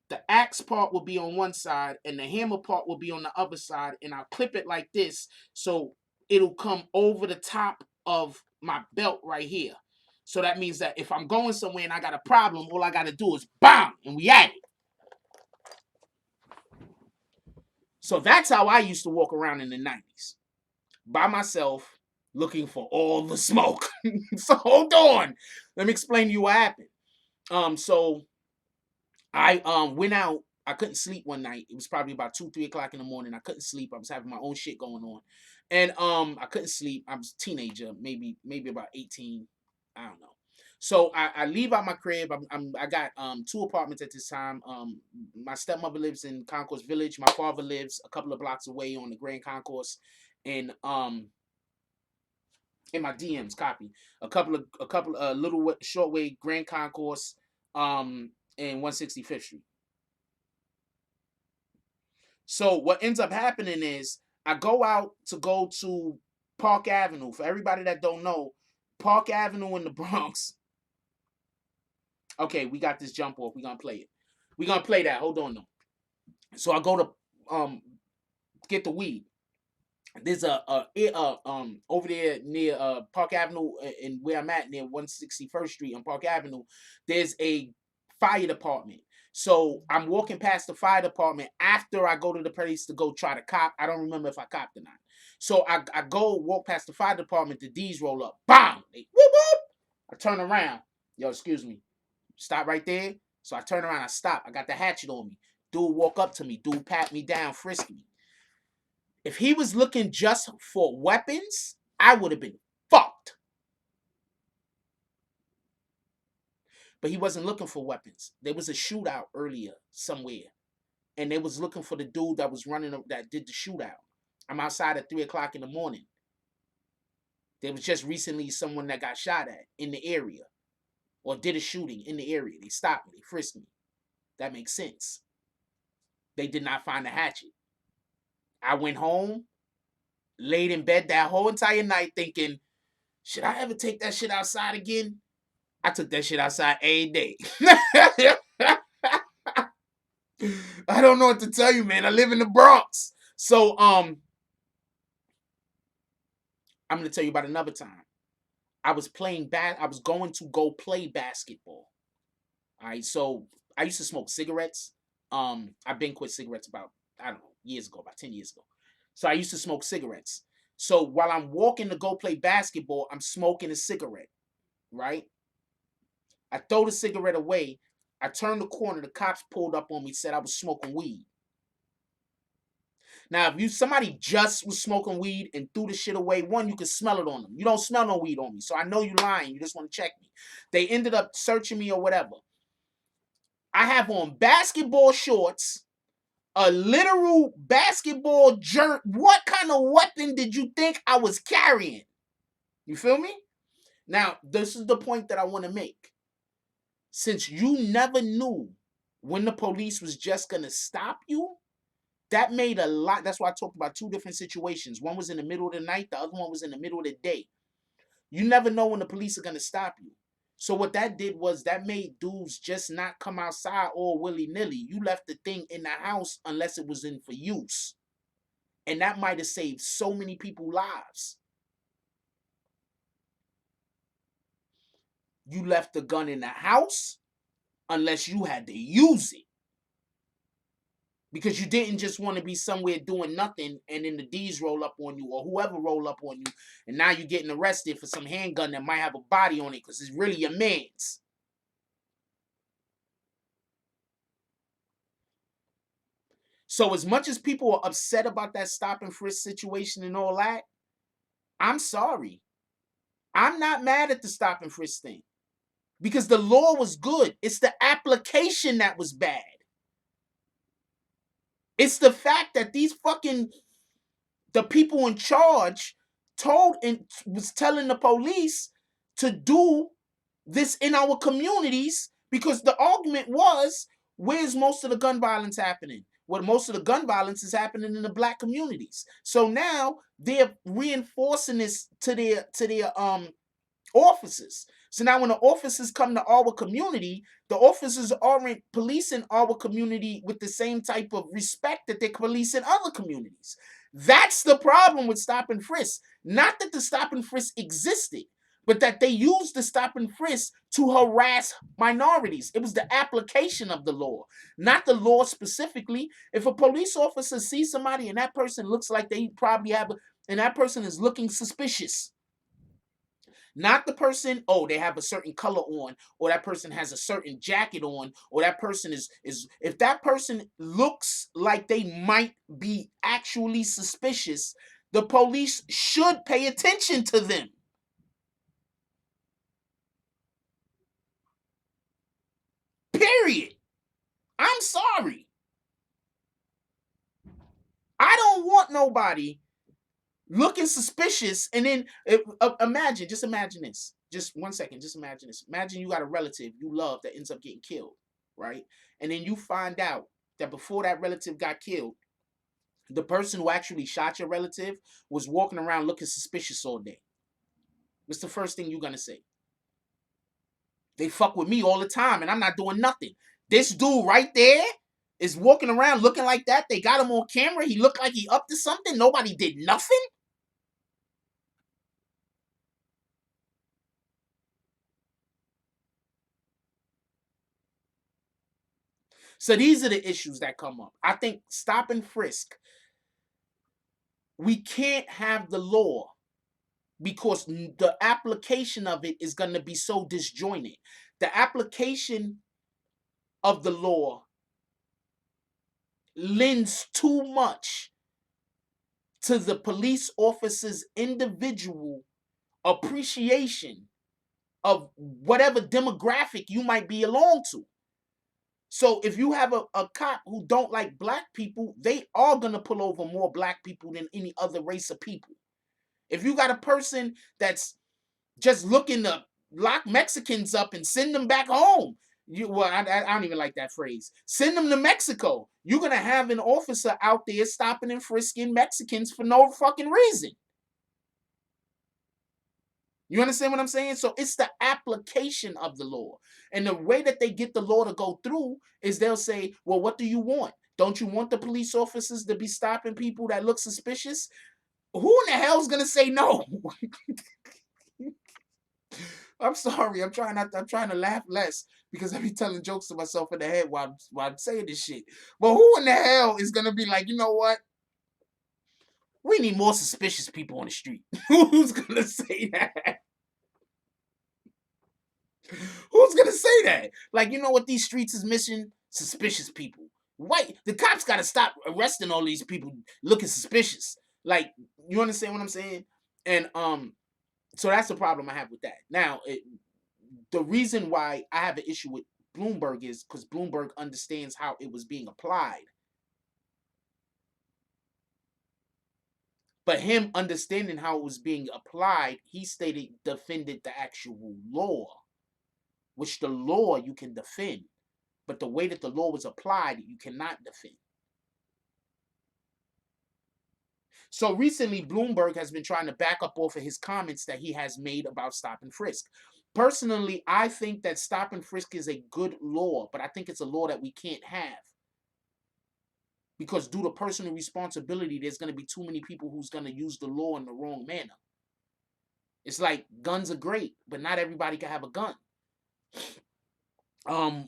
the axe part will be on one side and the hammer part will be on the other side, and I'll clip it like this so it'll come over the top of my belt right here. So that means that if I'm going somewhere and I got a problem, all I got to do is bam, and we at it. So that's how I used to walk around in the 90s. By myself, looking for all the smoke. So hold on. Let me explain to you what happened. So I went out. I couldn't sleep one night. It was probably about 2, 3 o'clock in the morning. I couldn't sleep. I was having my own shit going on. And I couldn't sleep. I was a teenager, maybe about 18. I don't know. So I leave out my crib. I got 2 apartments at this time. My stepmother lives in Concourse Village. My father lives a couple of blocks away on the Grand Concourse. And in my DMs, copy a couple little short way Grand Concourse, and 165th Street. So what ends up happening is I go to Park Avenue. For everybody that don't know, Park Avenue in the Bronx. Okay, we got this jump off. We're gonna play it. We're gonna play that. Hold on though. So I go to get the weed. there's a over there near Park Avenue, and where I'm at near 161st Street on Park Avenue, there's a fire department. So I'm walking past the fire department after I go to the place to go try to cop. I don't remember if I copped or not. So I go walk past the fire department. The D's roll up. Bam! They whoop whoop. I turn around. Yo, excuse me. Stop right there. So I turn around. I stop. I got the hatchet on me. Dude walk up to me. Dude pat me down, frisk me. If he was looking just for weapons, I would have been fucked. But he wasn't looking for weapons. There was a shootout earlier somewhere, and they was looking for the dude that was running that did the shootout. I'm outside at 3:00 in the morning. There was just recently someone that got shot at in the area, or did a shooting in the area. They stopped me. They frisked me. That makes sense. They did not find the hatchet. I went home, laid in bed that whole entire night thinking, should I ever take that shit outside again? I took that shit outside every day. I don't know what to tell you, man. I live in the Bronx. So, I'm going to tell you about another time. I was going to go play basketball. All right. So I used to smoke cigarettes. I've been quit cigarettes about, I don't know, years ago, about 10 years ago. So I used to smoke cigarettes. So while I'm walking to go play basketball, I'm smoking a cigarette, right? I throw the cigarette away. I turned the corner. The cops pulled up on me, said I was smoking weed. Now, if somebody just was smoking weed and threw the shit away, one, you can smell it on them. You don't smell no weed on me, so I know you lying. You just want to check me. They ended up searching me or whatever. I have on basketball shorts, a literal basketball jerk. What kind of weapon did you think I was carrying? You feel me? Now, this is the point that I want to make. Since you never knew when the police was just going to stop you, that made a lot. That's why I talked about two different situations. One was in the middle of the night. The other one was in the middle of the day. You never know when the police are going to stop you. So what that did was that made dudes just not come outside all willy-nilly. You left the thing in the house unless it was in for use. And that might have saved so many people's lives. You left the gun in the house unless you had to use it. Because you didn't just want to be somewhere doing nothing and then the D's roll up on you or whoever roll up on you and now you're getting arrested for some handgun that might have a body on it because it's really your man's. So as much as people are upset about that stop and frisk situation and all that, I'm sorry. I'm not mad at the stop and frisk thing because the law was good. It's the application that was bad. It's the fact that the people in charge was telling the police to do this in our communities because the argument was, where's most of the gun violence happening? Well, most of the gun violence is happening in the black communities. So now they're reinforcing this to their officers. So now when the officers come to our community, the officers aren't policing our community with the same type of respect that they're policing other communities. That's the problem with stop and frisk. Not that the stop and frisk existed, but that they used the stop and frisk to harass minorities. It was the application of the law, not the law specifically. If a police officer sees somebody and that person looks like they probably and that person is looking suspicious, not the person, oh, they have a certain color on, or that person has a certain jacket on, or that person is if that person looks like they might be actually suspicious, the police should pay attention to them. Period. I'm sorry. I don't want nobody looking suspicious and then just imagine this. Just 1 second, just imagine this. Imagine you got a relative you love that ends up getting killed, right? And then you find out that before that relative got killed, the person who actually shot your relative was walking around looking suspicious all day. What's the first thing you're gonna say? They fuck with me all the time and I'm not doing nothing. This dude right there is walking around looking like that. They got him on camera. He looked like he up to something. Nobody did nothing. So these are the issues that come up. I think stop and frisk. We can't have the law because the application of it is going to be so disjointed. The application of the law lends too much to the police officer's individual appreciation of whatever demographic you might be along to. So if you have a cop who don't like black people, they are going to pull over more black people than any other race of people. If you got a person that's just looking to lock Mexicans up and send them back home, I don't even like that phrase. Send them to Mexico. You're going to have an officer out there stopping and frisking Mexicans for no fucking reason. You understand what I'm saying? So it's the application of the law. And the way that they get the law to go through is they'll say, well, what do you want? Don't you want the police officers to be stopping people that look suspicious? Who in the hell's going to say no? I'm sorry. I'm trying to laugh less because I be telling jokes to myself in the head while I'm saying this shit. But who in the hell is going to be like, you know what? We need more suspicious people on the street. Who's going to say that? Who's gonna say that? Like, you know what these streets is missing? Suspicious people. White. The cops gotta stop arresting all these people looking suspicious. Like, you understand what I'm saying? And so that's the problem I have with that. Now, the reason why I have an issue with Bloomberg is because Bloomberg understands how it was being applied. But him understanding how it was being applied, he stated defended the actual law, which the law you can defend. But the way that the law was applied, you cannot defend. So recently, Bloomberg has been trying to back up off of his comments that he has made about stop and frisk. Personally, I think that stop and frisk is a good law, but I think it's a law that we can't have. Because due to personal responsibility, there's going to be too many people who's going to use the law in the wrong manner. It's like guns are great, but not everybody can have a gun.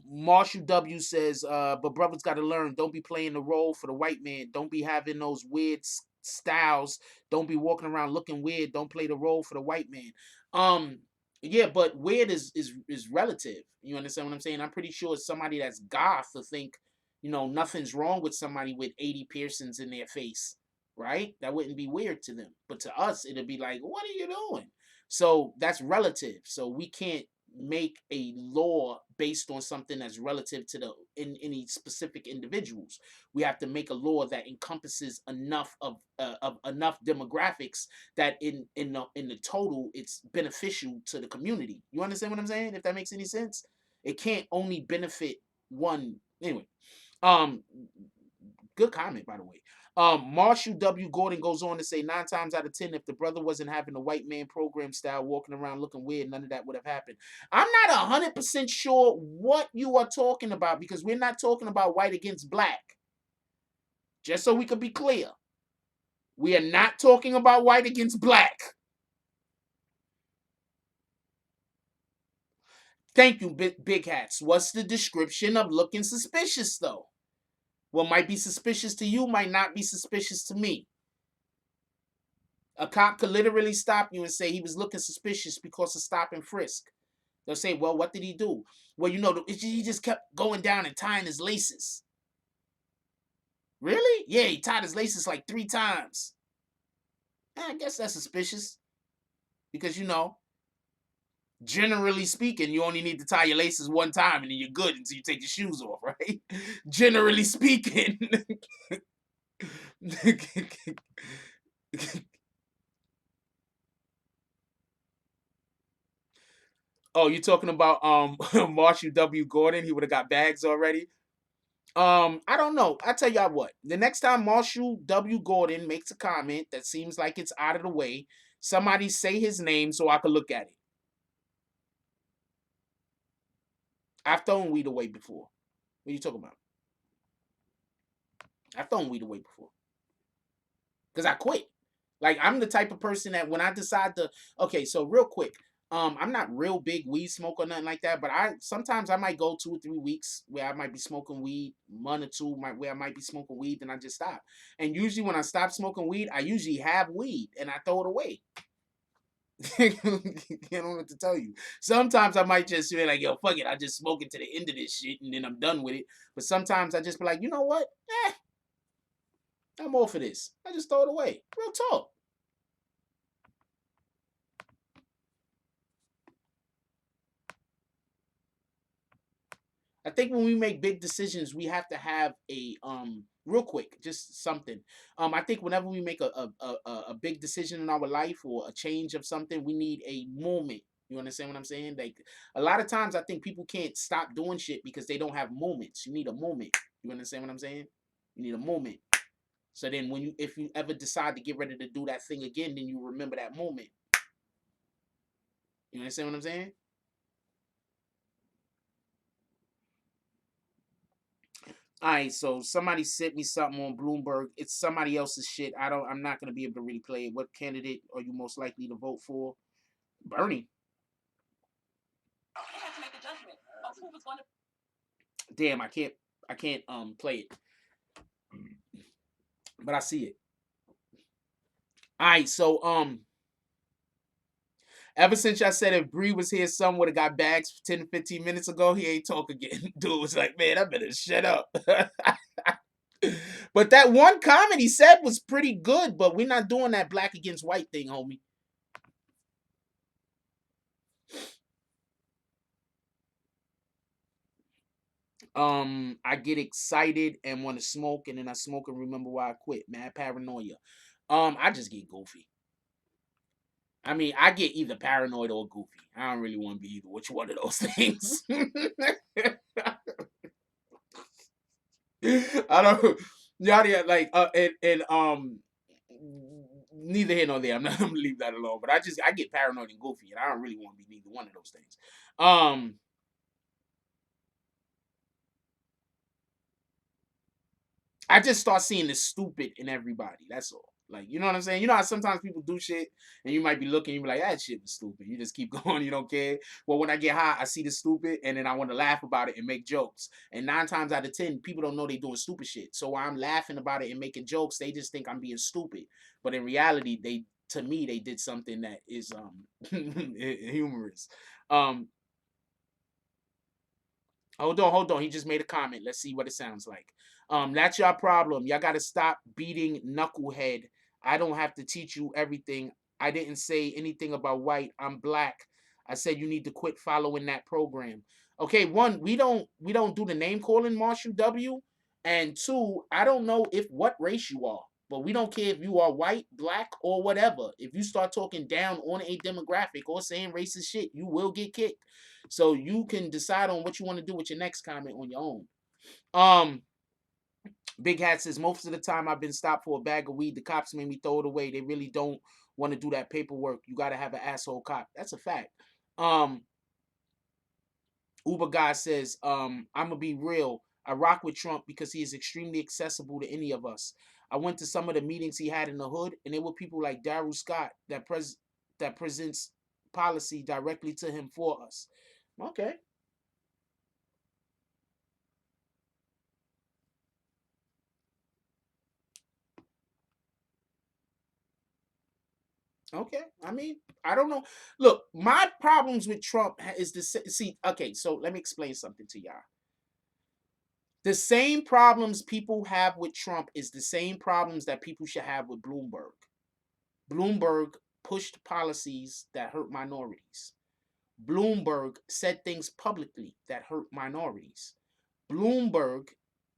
Marshall W says, but brothers got to learn. Don't be playing the role for the white man. Don't be having those weird styles. Don't be walking around looking weird. Don't play the role for the white man. Yeah, but weird is relative. You understand what I'm saying? I'm pretty sure somebody that's goth to think, nothing's wrong with somebody with 80 piercings in their face, right? That wouldn't be weird to them. But to us, it'd be like, what are you doing? So that's relative. So we can't make a law based on something that's relative to any specific individuals. We have to make a law that encompasses enough of enough demographics that in the total it's beneficial to the community. You understand what I'm saying? If that makes any sense, it can't only benefit one. Anyway, good comment by the way. Marshall W. Gordon goes on to say 9 times out of 10, if the brother wasn't having a white man program style walking around looking weird, none of that would have happened. I'm not 100% sure what you are talking about because we're not talking about white against black. Just so we can be clear. We are not talking about white against black. Thank you, Big Hats. What's the description of looking suspicious, though? What might be suspicious to you might not be suspicious to me. A cop could literally stop you and say he was looking suspicious because of stop and frisk. They'll say, well, what did he do? Well, he just kept going down and tying his laces. Really? Yeah, he tied his laces like 3 times. I guess that's suspicious. Because, generally speaking, you only need to tie your laces 1 time and then you're good until you take your shoes off, right? Generally speaking. Oh, you're talking about Marshall W. Gordon? He would have got bags already. I don't know. I tell y'all what. The next time Marshall W. Gordon makes a comment that seems like it's out of the way, somebody say his name so I can look at it. I've thrown weed away before. What are you talking about? I've thrown weed away before because I quit. Like I'm the type of person that when I decide to, okay, so real quick, I'm not real big weed smoker or nothing like that, but I sometimes I might go 2 or 3 weeks where I might be smoking weed, month or two, where I might be smoking weed, then I just stop. And usually when I stop smoking weed, I usually have weed and I throw it away. I don't know what to tell you. Sometimes I might just be like, yo, fuck it, I just smoke it to the end of this shit and then I'm done with it. But sometimes I just be like, you know what? I'm all for this. I just throw it away. Real talk. I think when we make big decisions, we have to have a real quick, just something. I think whenever we make a big decision in our life or a change of something, we need a moment. You understand what I'm saying? Like a lot of times, I think people can't stop doing shit because they don't have moments. You need a moment. You understand what I'm saying? You need a moment. So then, when you if you ever decide to get ready to do that thing again, then you remember that moment. You understand what I'm saying? All right, so somebody sent me something on Bloomberg. It's somebody else's shit. I'm not gonna be able to really play it. What candidate are you most likely to vote for? Bernie. Damn, I can't play it. But I see it. All right, so ever since y'all said if Bree was here, some would have got bags 10 to 15 minutes ago. He ain't talk again. Dude was like, man, I better shut up. But that one comment he said was pretty good, but we're not doing that black against white thing, homie. I get excited and want to smoke, and then I smoke and remember why I quit. Mad paranoia. I just get goofy. I mean, I get either paranoid or goofy. I don't really want to be either which one of those things. I don't. Yada like and neither here nor there. I'm not gonna leave that alone. But I get paranoid and goofy, and I don't really want to be neither one of those things. Um, I just start seeing the stupid in everybody. That's all. Like, you know what I'm saying? You know how sometimes people do shit and you might be looking, you be like, that shit was stupid. You just keep going, you don't care. Well, when I get high, I see the stupid and then I want to laugh about it and make jokes. And 9 times out of 10, people don't know they doing stupid shit. So while I'm laughing about it and making jokes, they just think I'm being stupid. But in reality, to me, they did something that is humorous. Um, hold on. He just made a comment. Let's see what it sounds like. That's your problem. Y'all gotta stop beating knucklehead. I don't have to teach you everything. I didn't say anything about white. I'm black. I said you need to quit following that program. Okay, one, we don't do the name calling, Marshall W. And two, I don't know if what race you are, but we don't care if you are white, black, or whatever. If you start talking down on a demographic or saying racist shit, you will get kicked. So you can decide on what you want to do with your next comment on your own. Um, Big Hat says most of the time I've been stopped for a bag of weed. The cops made me throw it away. They really don't want to do that paperwork. You got to have an asshole cop. That's a fact. Um, Uber guy says, I'm gonna be real. I rock with Trump because he is extremely accessible to any of us. I went to some of the meetings he had in the hood, and there were people like Daryl Scott that presents policy directly to him for us. Okay. Okay, I mean, I don't know. Look, my problems with Trump is the see. Okay, so let me explain something to y'all. The same problems people have with Trump is the same problems that people should have with Bloomberg. Bloomberg pushed policies that hurt minorities. Bloomberg said things publicly that hurt minorities. Bloomberg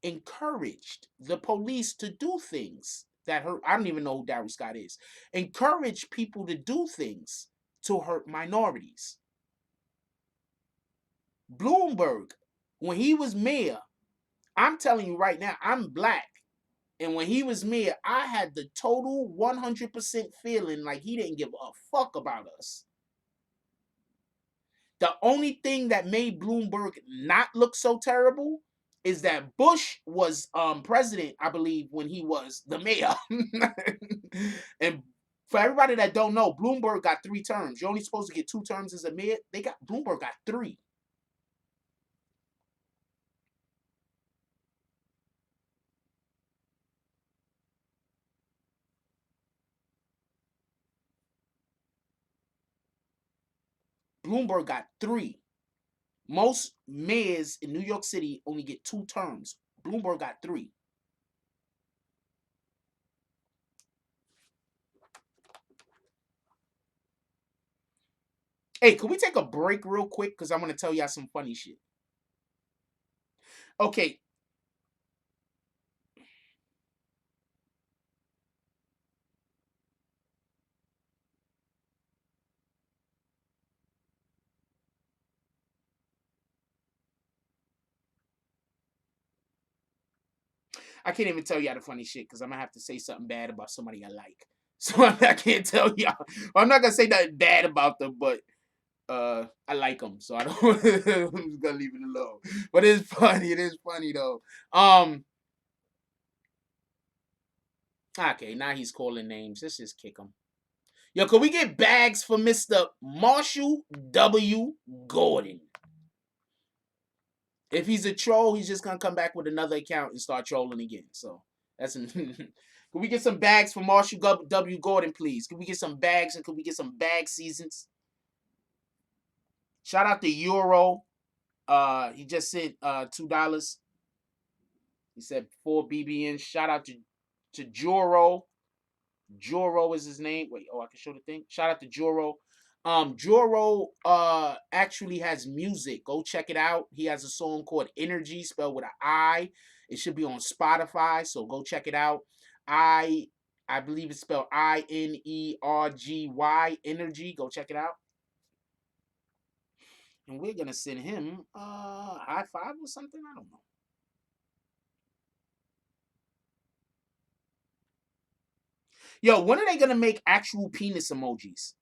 encouraged the police to do things that hurt. I don't even know who Darry Scott is. Encourage people to do things to hurt minorities. Bloomberg, when he was mayor, I'm telling you right now, I'm black. And when he was mayor, I had the total 100% feeling like he didn't give a fuck about us. The only thing that made Bloomberg not look so terrible is that Bush was president, I believe, when he was the mayor. And for everybody that don't know, Bloomberg got 3 terms. You're only supposed to get 2 terms as a mayor. Bloomberg got 3. Bloomberg got 3. Most mayors in New York City only get 2 terms. Bloomberg got 3. Hey, can we take a break real quick? Because I'm going to tell y'all some funny shit. Okay. I can't even tell y'all the funny shit because I'm going to have to say something bad about somebody I like. So I can't tell y'all. I'm not going to say nothing bad about them, but I like them. So I don't. I'm just going to leave it alone. But it's funny. It is funny, though. Okay, now he's calling names. Let's just kick him. Yo, can we get bags for Mr. Marshall W. Gordon? If he's a troll, he's just gonna come back with another account and start trolling again. So that's can we get some bags for Marshall W. Gordon, please? Can we get some bags and can we get some bag seasons? Shout out to Euro. He just sent $2. He said 4 BBN. Shout out to Joro. Joro is his name. Wait, I can show the thing. Shout out to Joro. Joro actually has music. Go check it out. He has a song called Energy, spelled with an I. It should be on Spotify, so go check it out. I believe it's spelled INERGY, Energy. Go check it out. And we're gonna send him high five or something. I don't know. Yo, when are they gonna make actual penis emojis?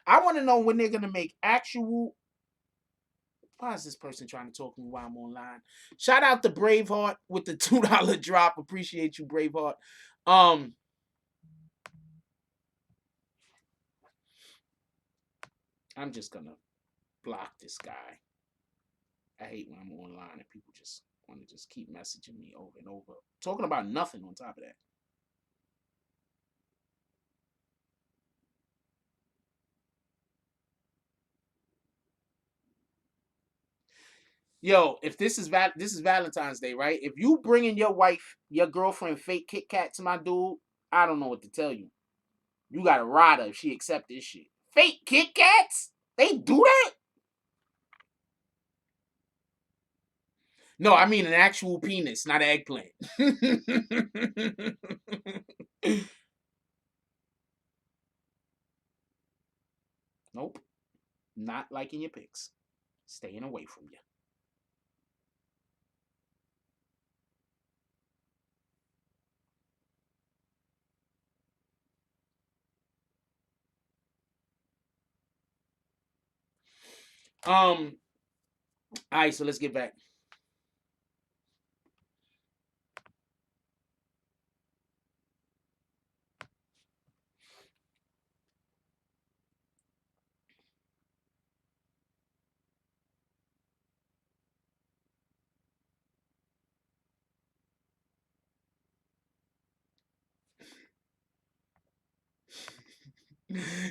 I want to know when they're gonna make actual. Why is this person trying to talk to me while I'm online? Shout out to Braveheart with the $2 drop. Appreciate you, Braveheart. Um, I'm just gonna block this guy. I hate when I'm online and people just want to just keep messaging me over and over, talking about nothing on top of that. Yo, if this is this is Valentine's Day, right? If you bringing your wife, your girlfriend, fake Kit Kat to my dude, I don't know what to tell you. You got to ride her if she accept this shit. Fake Kit Kats? They do that? No, I mean an actual penis, not an eggplant. Nope. Not liking your pics. Staying away from you. All right, so let's get back.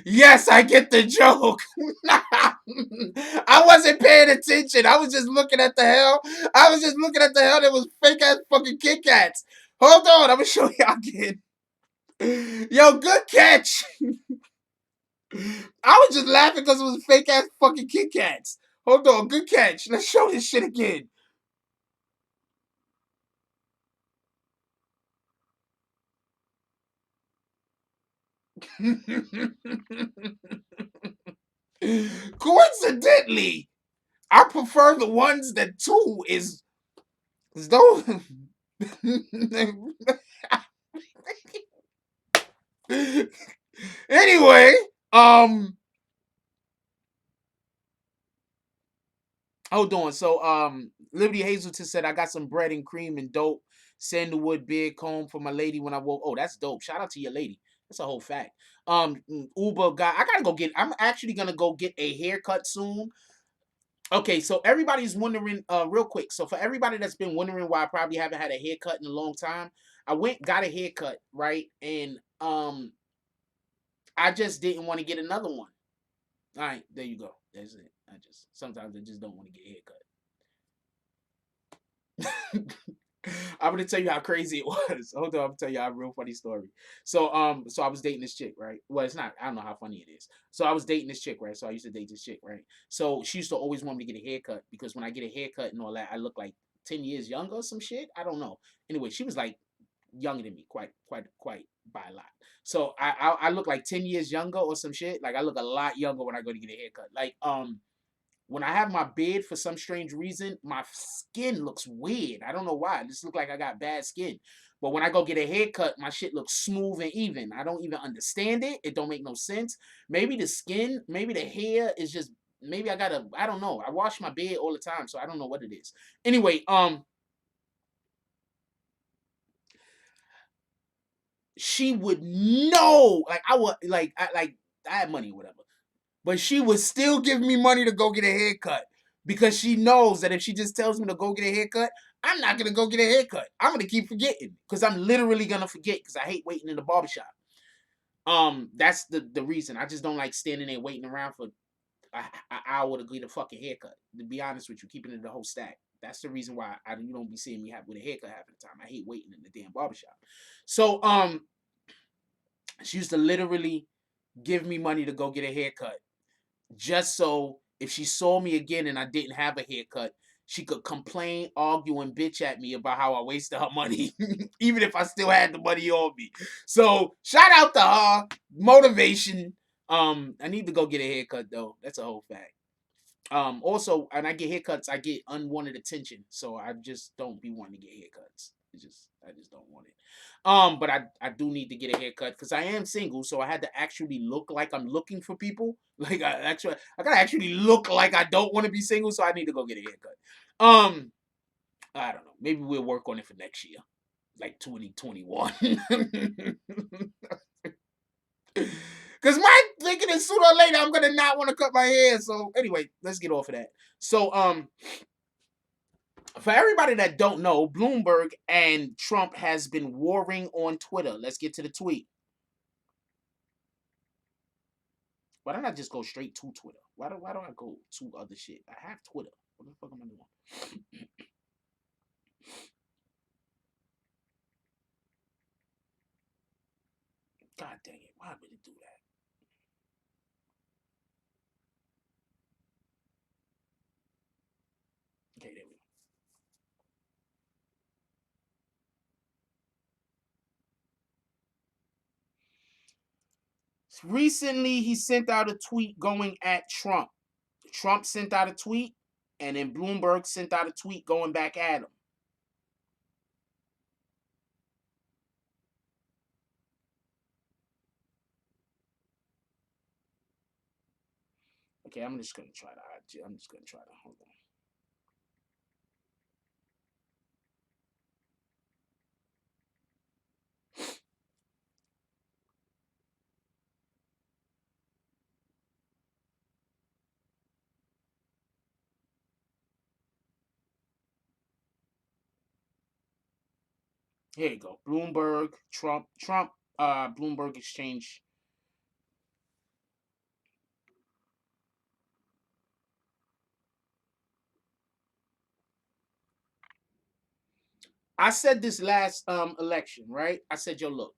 Yes, I get the joke. I wasn't paying attention. I was just looking at the hell. I was just looking at the hell that was fake ass fucking Kit Kats. Hold on, I'm gonna show y'all again. Yo, good catch. I was just laughing because it was fake ass fucking Kit Kats. Hold on, good catch. Let's show this shit again. Coincidentally, I prefer the ones that two is those. Anyway, hold on. So, Liberty Hazelton said, I got some bread and cream and dope sandalwood beard comb for my lady when I woke. Oh, that's dope. Shout out to your lady. That's a whole fact. Uber guy, I gotta go get. I'm actually gonna go get a haircut soon. Okay, so everybody's wondering, real quick. So for everybody that's been wondering why I probably haven't had a haircut in a long time, I went got a haircut, right, and I just didn't want to get another one. All right, there you go. That's it. Sometimes I just don't want to get a haircut. I'm gonna tell you how crazy it was. Hold on, I'm gonna tell you a real funny story. So I was dating this chick, right? Well, it's not. I don't know how funny it is. So I was dating this chick, right? So I used to date this chick, right? So she used to always want me to get a haircut because when I get a haircut and all that, I look like 10 years younger or some shit. I don't know. Anyway, she was like younger than me, quite by a lot. So I look like 10 years younger or some shit. Like I look a lot younger when I go to get a haircut. Like when I have my beard, for some strange reason, my skin looks weird. I don't know why. It just look like I got bad skin. But when I go get a haircut, my shit looks smooth and even. I don't even understand it. It don't make no sense. Maybe the skin, maybe the hair is just, maybe I don't know. I wash my beard all the time, so I don't know what it is. Anyway, she would know, like I would, I had money or whatever. But she was still giving me money to go get a haircut because she knows that if she just tells me to go get a haircut, I'm not gonna go get a haircut. I'm gonna keep forgetting because I'm literally gonna forget because I hate waiting in the barbershop. That's the reason. I just don't like standing there waiting around for an hour to get a fucking haircut. To be honest with you, keeping it the whole stack. That's the reason why you don't be seeing me with a haircut half the time. I hate waiting in the damn barbershop. So she used to literally give me money to go get a haircut just so if she saw me again and I didn't have a haircut, she could complain, argue, and bitch at me about how I wasted her money, even if I still had the money on me. So shout out to her, motivation. I need to go get a haircut though. That's a whole fact. Also, and I get haircuts, I get unwanted attention, so I just don't be wanting to get haircuts. I just don't want it. But I do need to get a haircut because I am single, so I had to actually look like I'm looking for people. Like I gotta actually look like I don't want to be single, so I need to go get a haircut. I don't know. Maybe we'll work on it for next year, like 2021. Cause my thinking is sooner or later I'm gonna not want to cut my hair. So anyway, let's get off of that. So for everybody that don't know, Bloomberg and Trump has been warring on Twitter. Let's get to the tweet. Why don't I just go straight to Twitter? Why do I go to other shit? I have Twitter. What the fuck am I doing? God dang it! Why would it do that? Okay, there we go. Recently, he sent out a tweet going at Trump. Trump sent out a tweet, and then Bloomberg sent out a tweet going back at him. Okay, I'm just gonna try to. I'm just gonna try to hold on. Here you go. Bloomberg, Trump, Bloomberg exchange. I said this last election, right? I said, yo, look,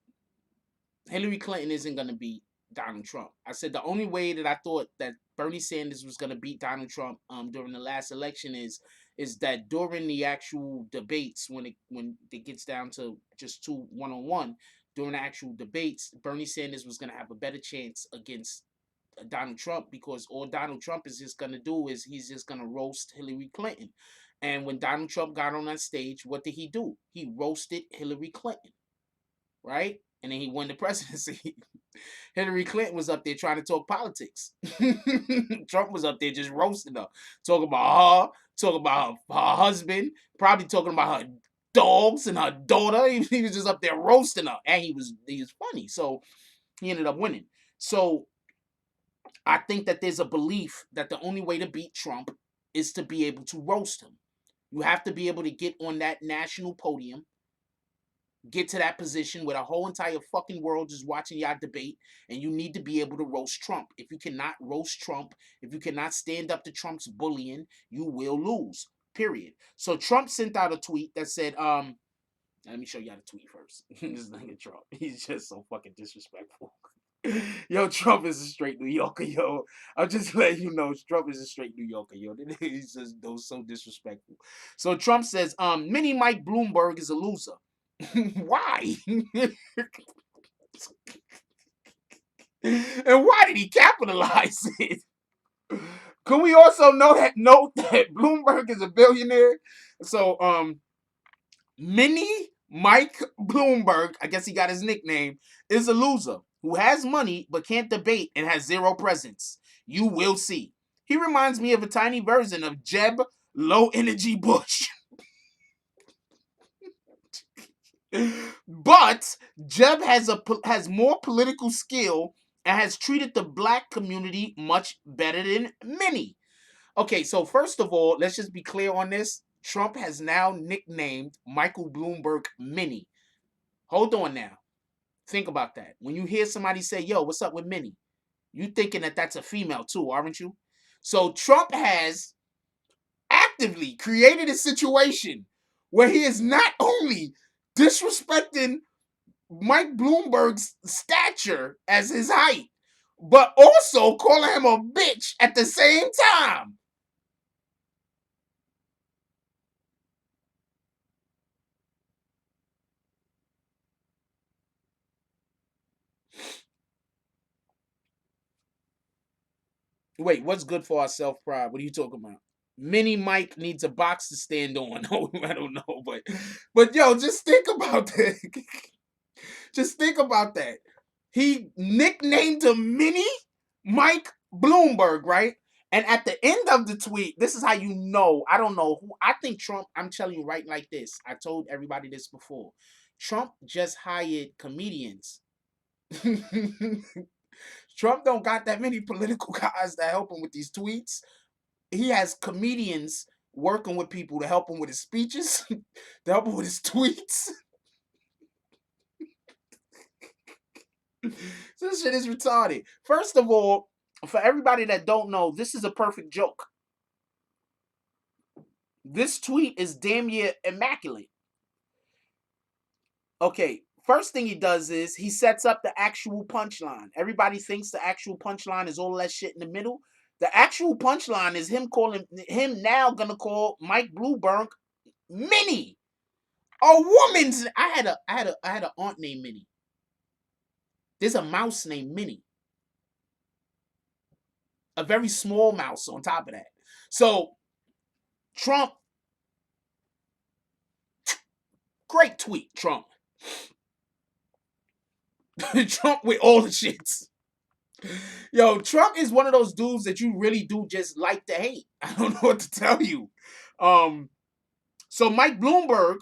Hillary Clinton isn't gonna beat Donald Trump. I said the only way that I thought that Bernie Sanders was gonna beat Donald Trump during the last election is that during the actual debates when it gets down to just two one-on-one, during the actual debates, Bernie Sanders was gonna have a better chance against Donald Trump because all Donald Trump is just gonna do is he's just gonna roast Hillary Clinton. And when Donald Trump got on that stage, what did he do? He roasted Hillary Clinton, right? and then he won the presidency. Hillary Clinton was up there trying to talk politics. Trump was up there just roasting her, talking about her, talking about her husband, probably talking about her dogs and her daughter. He was just up there roasting her, and he was funny. So he ended up winning. So I think that there's a belief that the only way to beat Trump is to be able to roast him. You have to be able to get on that national podium, get to that position where the whole entire fucking world is watching y'all debate, and you need to be able to roast Trump. If you cannot roast Trump, if you cannot stand up to Trump's bullying, you will lose. Period. So Trump sent out a tweet that said, let me show y'all the tweet first. This nigga Trump. He's just so fucking disrespectful. Yo, Trump is a straight New Yorker, yo. I'm just letting you know, Trump is a straight New Yorker, yo. He's just so disrespectful. So Trump says, Mini Mike Bloomberg is a loser. Why? And why did he capitalize it? Can we also note that Bloomberg is a billionaire? So, Mini Mike Bloomberg, I guess he got his nickname, is a loser who has money but can't debate and has zero presence. You will see. He reminds me of a tiny version of Jeb Low Energy Bush. But Jeb has more political skill and has treated the black community much better than many. Okay, so first of all, let's just be clear on this. Trump has now nicknamed Michael Bloomberg Mini. Hold on now. Think about that. When you hear somebody say, yo, what's up with Mini? You thinking that that's a female too, aren't you? So Trump has actively created a situation where he is not only disrespecting Mike Bloomberg's stature as his height, but also calling him a bitch at the same time. Wait, what's good for our self-pride? What are you talking about? Mini Mike needs a box to stand on. No, I don't know, but yo, just think about that. Just think about that. He nicknamed him Mini Mike Bloomberg, right? And at the end of the tweet, this is how you know. I don't know who. I think Trump, I'm telling you right like this. I told everybody this before. Trump just hired comedians. Trump don't got that many political guys that help him with these tweets. He has comedians working with people to help him with his speeches, to help him with his tweets. This shit is retarded. First of all, for everybody that don't know, this is a perfect joke. This tweet is damn near immaculate. Okay, first thing he does is he sets up the actual punchline. Everybody thinks the actual punchline is all that shit in the middle. The actual punchline is him now gonna call Mike Bloomberg Minnie. A woman's I had an aunt named Minnie. There's a mouse named Minnie. A very small mouse on top of that. So Trump, great tweet, Trump. Trump with all the shits. Yo, Trump is one of those dudes that you really do just like to hate. I don't know what to tell you. So Mike Bloomberg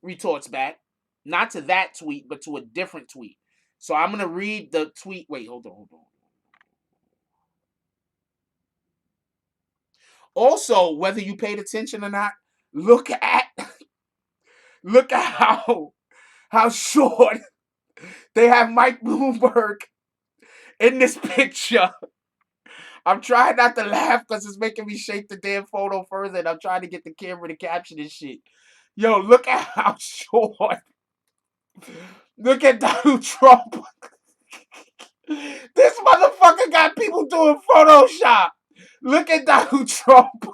retorts back, not to that tweet, but to a different tweet. So I'm gonna read the tweet. Wait, hold on. Also, whether you paid attention or not, look at how short they have Mike Bloomberg in this picture. I'm trying not to laugh because it's making me shake the damn photo further, and I'm trying to get the camera to capture this shit. Yo, look at how short. Look at Donald Trump. This motherfucker got people doing Photoshop. Look at Donald Trump.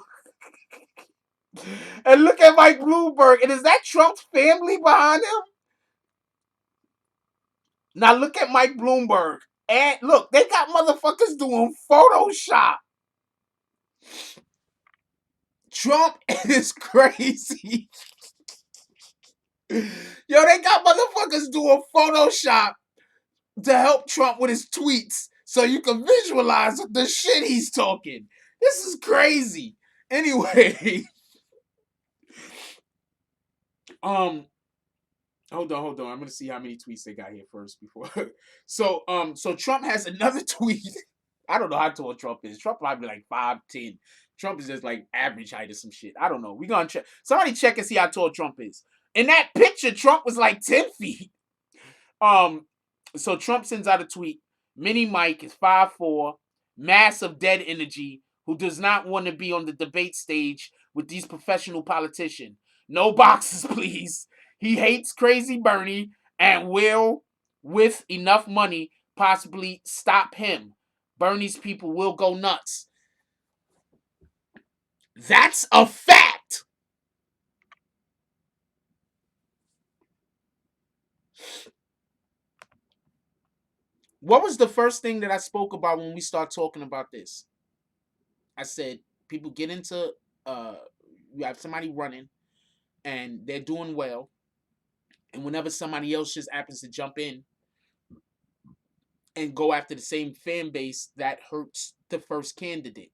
And look at Mike Bloomberg. And is that Trump's family behind him? Now look at Mike Bloomberg. And look, they got motherfuckers doing Photoshop. Trump is crazy. Yo, they got motherfuckers doing Photoshop to help Trump with his tweets so you can visualize the shit he's talking. This is crazy. Anyway, um, hold on. I'm gonna see how many tweets they got here first before. So Trump has another tweet. I don't know how tall Trump is. Trump probably like 5'10". Trump is just like average height or some shit. I don't know. We gonna check. Somebody check and see how tall Trump is. In that picture, Trump was like 10 feet. Um, so Trump sends out a tweet. Mini Mike is 5'4", mass of dead energy, who does not want to be on the debate stage with these professional politicians. No boxes, please. He hates crazy Bernie and will, with enough money, possibly stop him. Bernie's people will go nuts. That's a fact. What was the first thing that I spoke about when we start talking about this? I said people get into you have somebody running and they're doing well, and whenever somebody else just happens to jump in and go after the same fan base, that hurts the first candidate.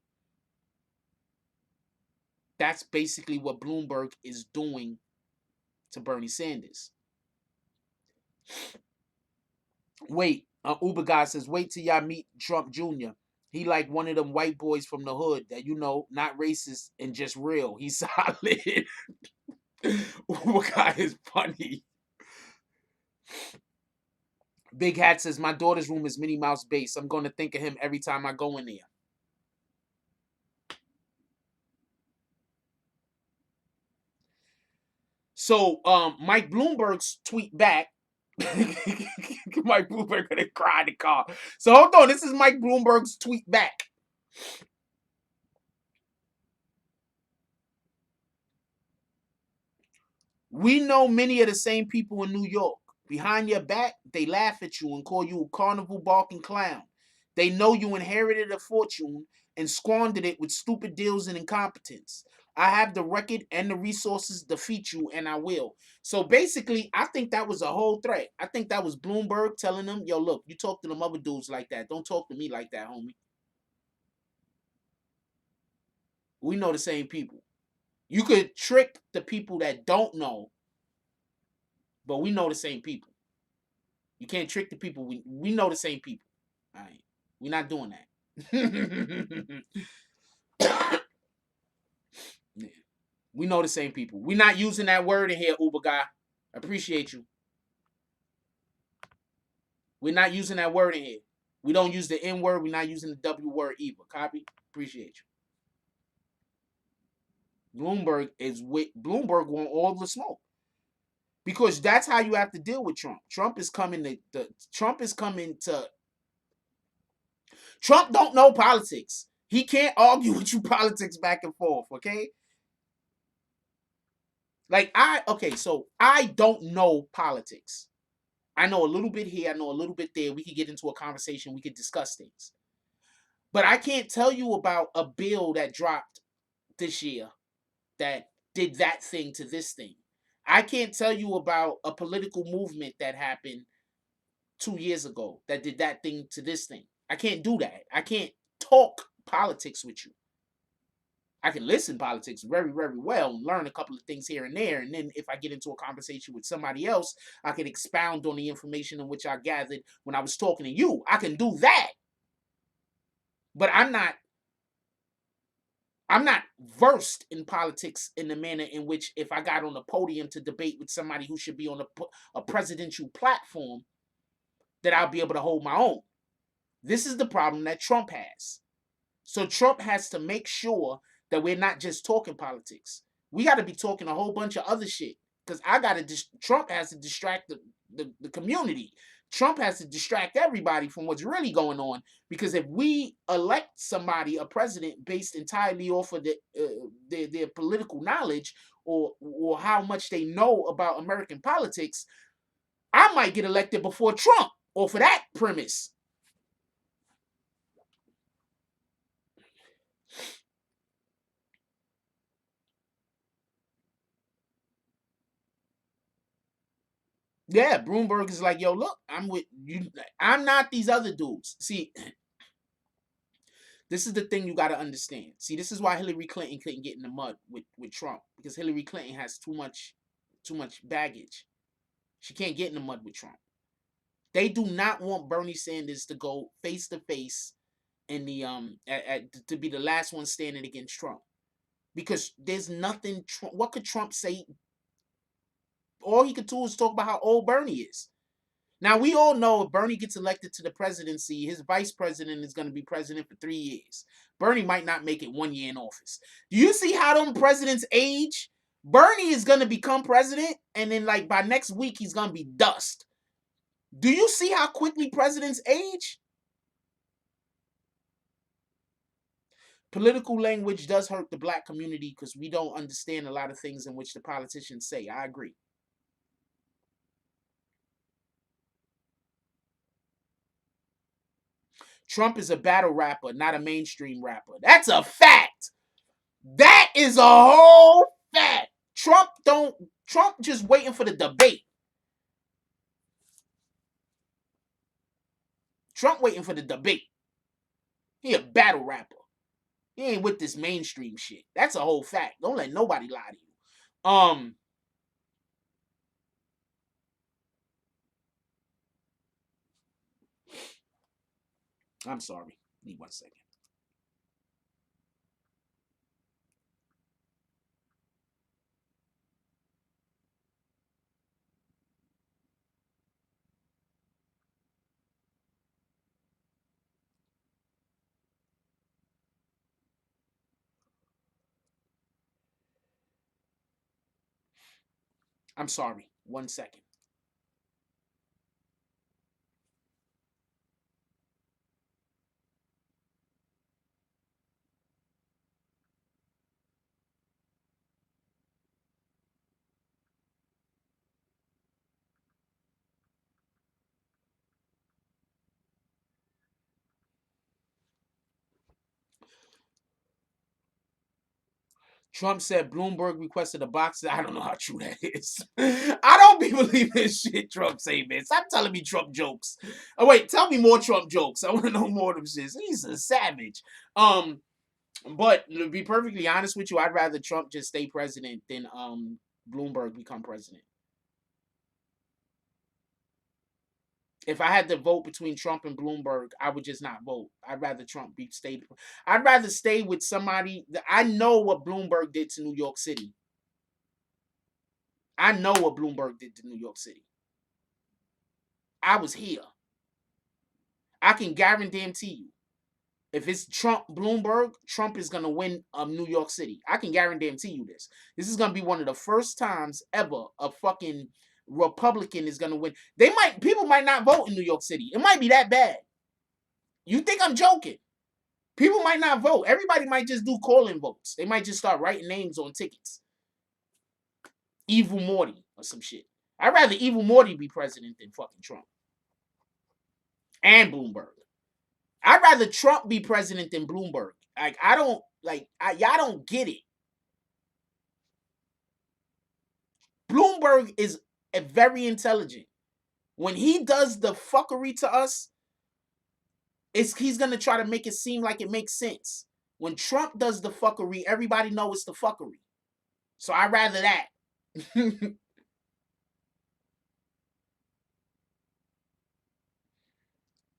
That's basically what Bloomberg is doing to Bernie Sanders. Wait, Uber guy says, wait till y'all meet Trump Jr. He like one of them white boys from the hood that not racist and just real. He's solid. Uber guy is funny. Big Hat says, my daughter's room is Minnie Mouse base. I'm going to think of him every time I go in there. So, Mike Bloomberg's tweet back. Mike Bloomberg gonna cry in the car. So hold on, this is Mike Bloomberg's tweet back. We know many of the same people in New York. Behind your back, they laugh at you and call you a carnival barking clown. They know you inherited a fortune and squandered it with stupid deals and incompetence. I have the record and the resources to defeat you, and I will. So basically, I think that was a whole threat. I think that was Bloomberg telling them, yo, look, you talk to them other dudes like that. Don't talk to me like that, homie. We know the same people. You could trick the people that don't know, but we know the same people. You can't trick the people. We know the same people. All right. We're not doing that. Yeah. We know the same people. We're not using that word in here, Uber guy. Appreciate you. We're not using that word in here. We don't use the N word. We're not using the W word either. Copy? Appreciate you. Bloomberg want all the smoke. Because that's how you have to deal with Trump. Trump don't know politics. He can't argue with you politics back and forth, okay? So I don't know politics. I know a little bit here, I know a little bit there. We could get into a conversation, we could discuss things. But I can't tell you about a bill that dropped this year that did that thing to this thing. I can't tell you about a political movement that happened 2 years ago that did that thing to this thing. I can't do that. I can't talk politics with you. I can listen politics very, very well and learn a couple of things here and there. And then if I get into a conversation with somebody else, I can expound on the information in which I gathered when I was talking to you. I can do that. But I'm not versed in politics in the manner in which if I got on a podium to debate with somebody who should be on a presidential platform, that I'll be able to hold my own. This is the problem that Trump has. So Trump has to make sure that we're not just talking politics. We got to be talking a whole bunch of other shit. Because Trump has to distract the community. Trump has to distract everybody from what's really going on. Because if we elect somebody, a president, based entirely off of their political knowledge or how much they know about American politics, I might get elected before Trump off of that premise. Yeah, Bloomberg is like, yo, look, I'm with you. I'm not these other dudes. See, this is the thing you got to understand. See, this is why Hillary Clinton couldn't get in the mud with Trump, because Hillary Clinton has too much baggage. She can't get in the mud with Trump. They do not want Bernie Sanders to go face to face in the to be the last one standing against Trump, because there's nothing. What could Trump say? All he could do is talk about how old Bernie is. Now, we all know if Bernie gets elected to the presidency, his vice president is going to be president for 3 years. Bernie might not make it 1 year in office. Do you see how them presidents age? Bernie is going to become president, and then like by next week, he's going to be dust. Do you see how quickly presidents age? Political language does hurt the black community because we don't understand a lot of things in which the politicians say. I agree. Trump is a battle rapper, not a mainstream rapper. That's a fact. That is a whole fact. Trump just waiting for the debate. Trump waiting for the debate. He a battle rapper. He ain't with this mainstream shit. That's a whole fact. Don't let nobody lie to you. I'm sorry. Need 1 second. I'm sorry. 1 second. Trump said Bloomberg requested a box. I don't know how true that is. I don't be believing shit Trump say, man. Stop telling me Trump jokes. Oh wait, tell me more Trump jokes. I want to know more of them shits. He's a savage. But to be perfectly honest with you, I'd rather Trump just stay president than Bloomberg become president. If I had to vote between Trump and Bloomberg, I would just not vote. I'd rather Trump be stay. I'd rather stay with somebody that I know what Bloomberg did to New York City. I know what Bloomberg did to New York City. I was here. I can guarantee you, if it's Trump Bloomberg, Trump is gonna win New York City. I can guarantee you this. This is gonna be one of the first times ever a fucking Republican is gonna win. People might not vote in New York City. It might be that bad. You think I'm joking? People might not vote. Everybody might just do call-in votes. They might just start writing names on tickets. Evil Morty or some shit. I'd rather Evil Morty be president than fucking Trump. And Bloomberg. I'd rather Trump be president than Bloomberg. Y'all don't get it. Bloomberg is very intelligent. When he does the fuckery to us, he's gonna try to make it seem like it makes sense. When Trump does the fuckery, everybody knows it's the fuckery. So I'd rather that.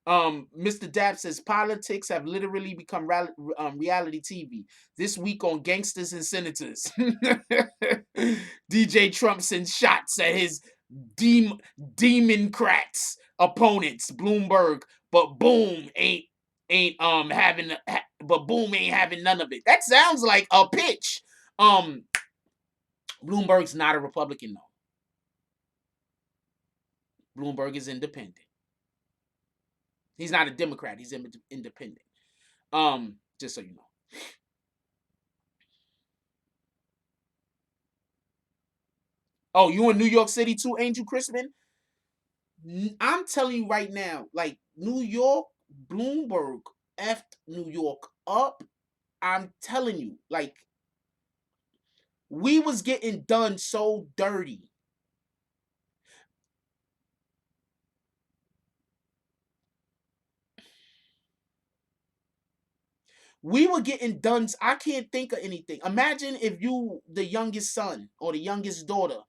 Mr. Dapp says politics have literally become reality TV. This week on Gangsters and Senators. DJ Trump sends shots at his Democrats opponents, Bloomberg, but Boom ain't having but Boom ain't having none of it. That sounds like a pitch. Bloomberg's not a Republican though. Bloomberg is independent. He's not a Democrat. He's independent. Just so you know. Oh, you in New York City too, Angel Crispin? I'm telling you right now, like New York, Bloomberg effed New York up. I'm telling you, like we was getting done so dirty. We were getting done. I can't think of anything. Imagine if you, the youngest son or the youngest daughter,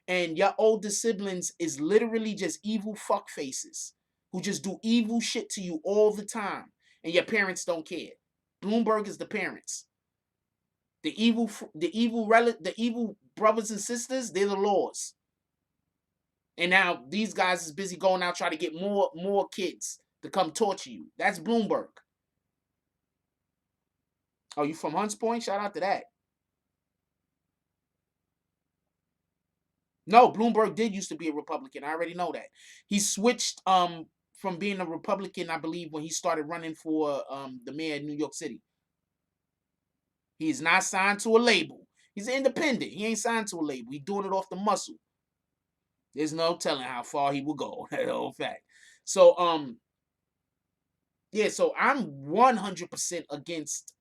and your older siblings is literally just evil fuck faces who just do evil shit to you all the time, and your parents don't care. Bloomberg is the parents. The evil brothers and sisters, they're the laws. And now these guys is busy going out trying to get more kids to come torture you. That's Bloomberg. Oh, you from Hunts Point? Shout out to that. No, Bloomberg did used to be a Republican. I already know that. He switched from being a Republican, I believe, when he started running for the mayor in New York City. He is not signed to a label. He's an independent. He ain't signed to a label. He's doing it off the muscle. There's no telling how far he will go. That whole fact. So yeah, so I'm 100% against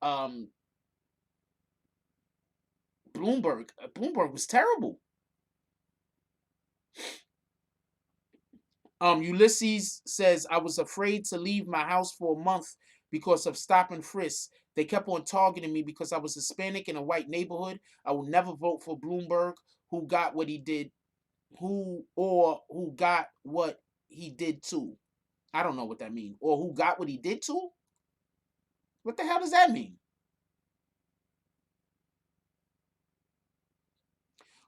Bloomberg. Bloomberg was terrible. Ulysses says, I was afraid to leave my house for a month because of stop and frisk. They kept on targeting me because I was Hispanic in a white neighborhood. I will never vote for Bloomberg, who got what he did, who got what he did too. I don't know what that means. Or who got what he did too? What the hell does that mean?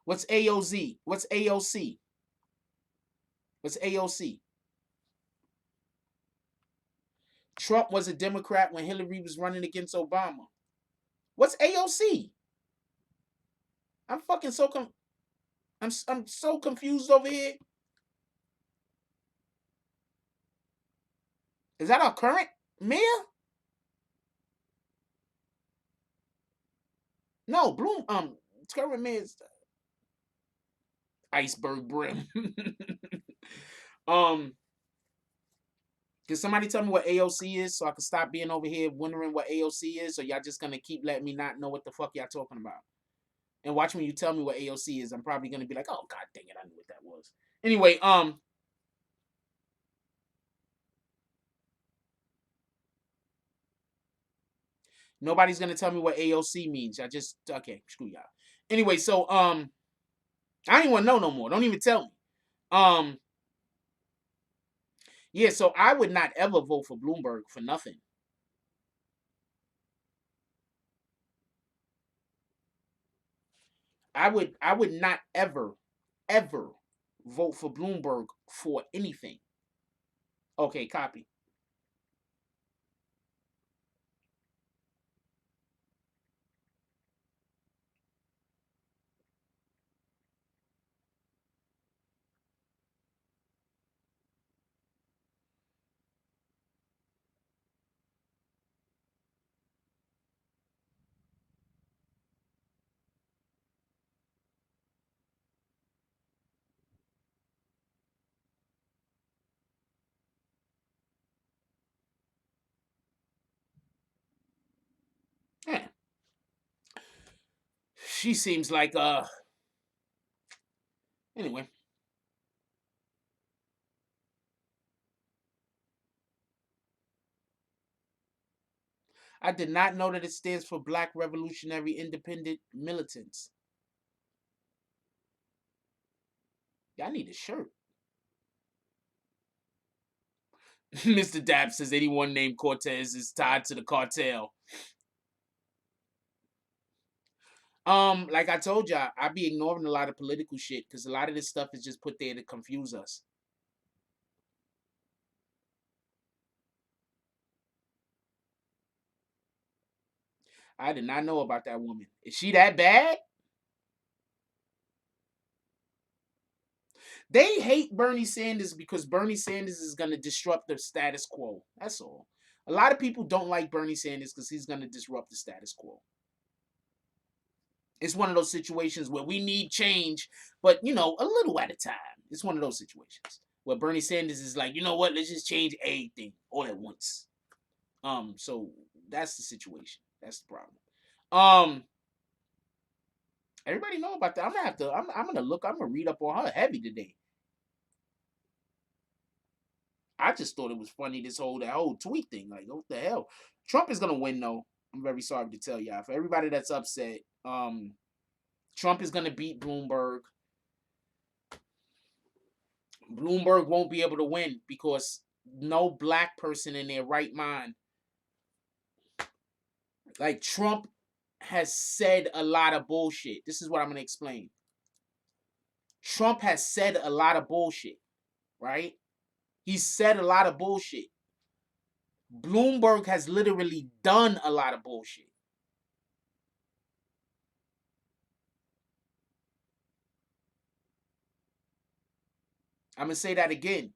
What's AOZ? What's AOC? What's AOC? Trump was a Democrat when Hillary was running against Obama. What's AOC? I'm fucking so I'm so confused over here. Is that our current mayor? No, current mayor is Iceberg Brim. Can somebody tell me what AOC is so I can stop being over here wondering what AOC is, or y'all just gonna keep letting me not know what the fuck y'all talking about? And watch when you tell me what AOC is, I'm probably gonna be like, oh god dang it, I knew what that was. Anyway, nobody's gonna tell me what AOC means. I just okay, screw y'all. Anyway, so I don't even want to know no more. Don't even tell me. Yeah, so I would not ever vote for Bloomberg for nothing. I would not ever vote for Bloomberg for anything. Okay, copy. Yeah. She seems like anyway. I did not know that it stands for Black Revolutionary Independent Militants. Y'all need a shirt. Mr. Dapp says anyone named Cortez is tied to the cartel. Like I told y'all, I be ignoring a lot of political shit because a lot of this stuff is just put there to confuse us. I did not know about that woman. Is she that bad? They hate Bernie Sanders because Bernie Sanders is going to disrupt the status quo. That's all. A lot of people don't like Bernie Sanders because he's going to disrupt the status quo. It's one of those situations where we need change, but you know, a little at a time. It's one of those situations where Bernie Sanders is like, you know what, let's just change everything all at once. So that's the situation. That's the problem. Everybody know about that. I'm gonna have to. I'm gonna look. I'm gonna read up on her heavy today. I just thought it was funny that whole tweet thing. Like, what the hell? Trump is gonna win though. I'm very sorry to tell y'all. For everybody that's upset, Trump is gonna beat Bloomberg. Bloomberg won't be able to win because no black person in their right mind, like Trump, has said a lot of bullshit. This is what I'm gonna explain. Trump has said a lot of bullshit, right? He said a lot of bullshit. Bloomberg has literally done a lot of bullshit. I'm gonna say that again.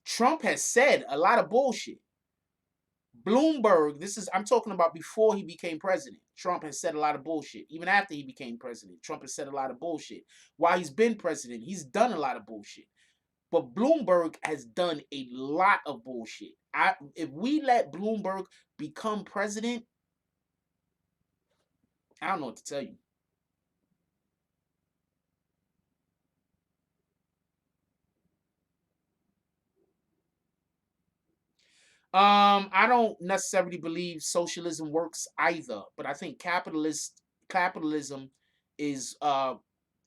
Trump has said a lot of bullshit. Bloomberg, I'm talking about before he became president. Trump has said a lot of bullshit. Even after he became president, Trump has said a lot of bullshit. While he's been president, he's done a lot of bullshit. But Bloomberg has done a lot of bullshit. If we let Bloomberg become president, I don't know what to tell you. I don't necessarily believe socialism works either, but I think capitalism is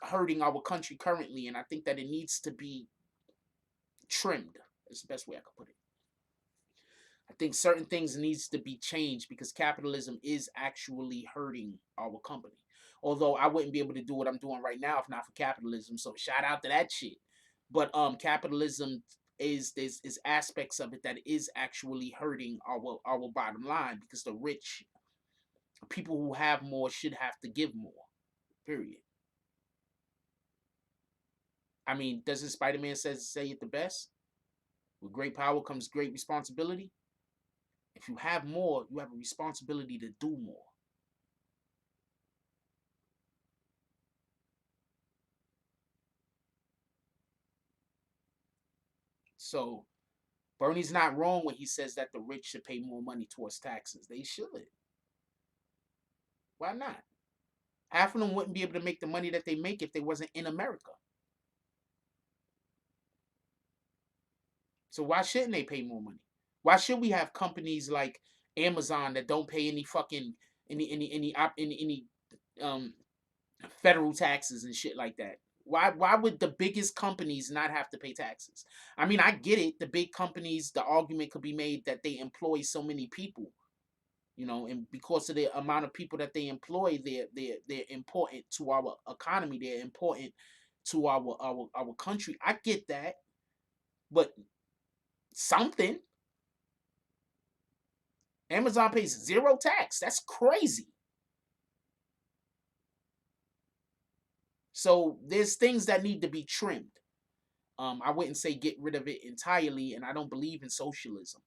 hurting our country currently, and I think that it needs to be trimmed. That's the best way I could put it. I think certain things needs to be changed because capitalism is actually hurting our company. Although I wouldn't be able to do what I'm doing right now if not for capitalism. So shout out to that shit. But capitalism is aspects of it that is actually hurting our bottom line because the rich people who have more should have to give more. Period. I mean, doesn't Spider-Man say it the best? With great power comes great responsibility. If you have more, you have a responsibility to do more. So Bernie's not wrong when he says that the rich should pay more money towards taxes. They should. Why not? Half of them wouldn't be able to make the money that they make if they wasn't in America. So why shouldn't they pay more money? Why should we have companies like Amazon that don't pay any fucking any federal taxes and shit like that? Why would the biggest companies not have to pay taxes? I mean, I get it. The big companies, the argument could be made that they employ so many people, and because of the amount of people that they employ, they're important to our economy. They're important to our country. I get that, but something. Amazon pays zero tax. That's crazy. So there's things that need to be trimmed. I wouldn't say get rid of it entirely, and I don't believe in socialism.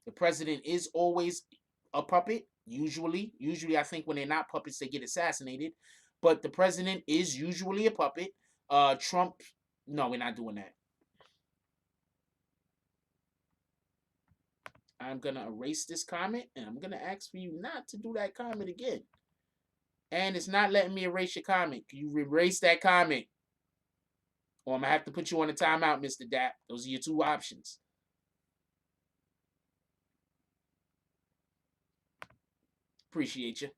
The president is always a puppet. Usually, I think when they're not puppets, they get assassinated. But the president is usually a puppet. Trump, no, we're not doing that. I'm gonna erase this comment, and I'm gonna ask for you not to do that comment again. And it's not letting me erase your comment. Can you erase that comment? Or I'm gonna have to put you on a timeout, Mr. Dap. Those are your two options. Appreciate you.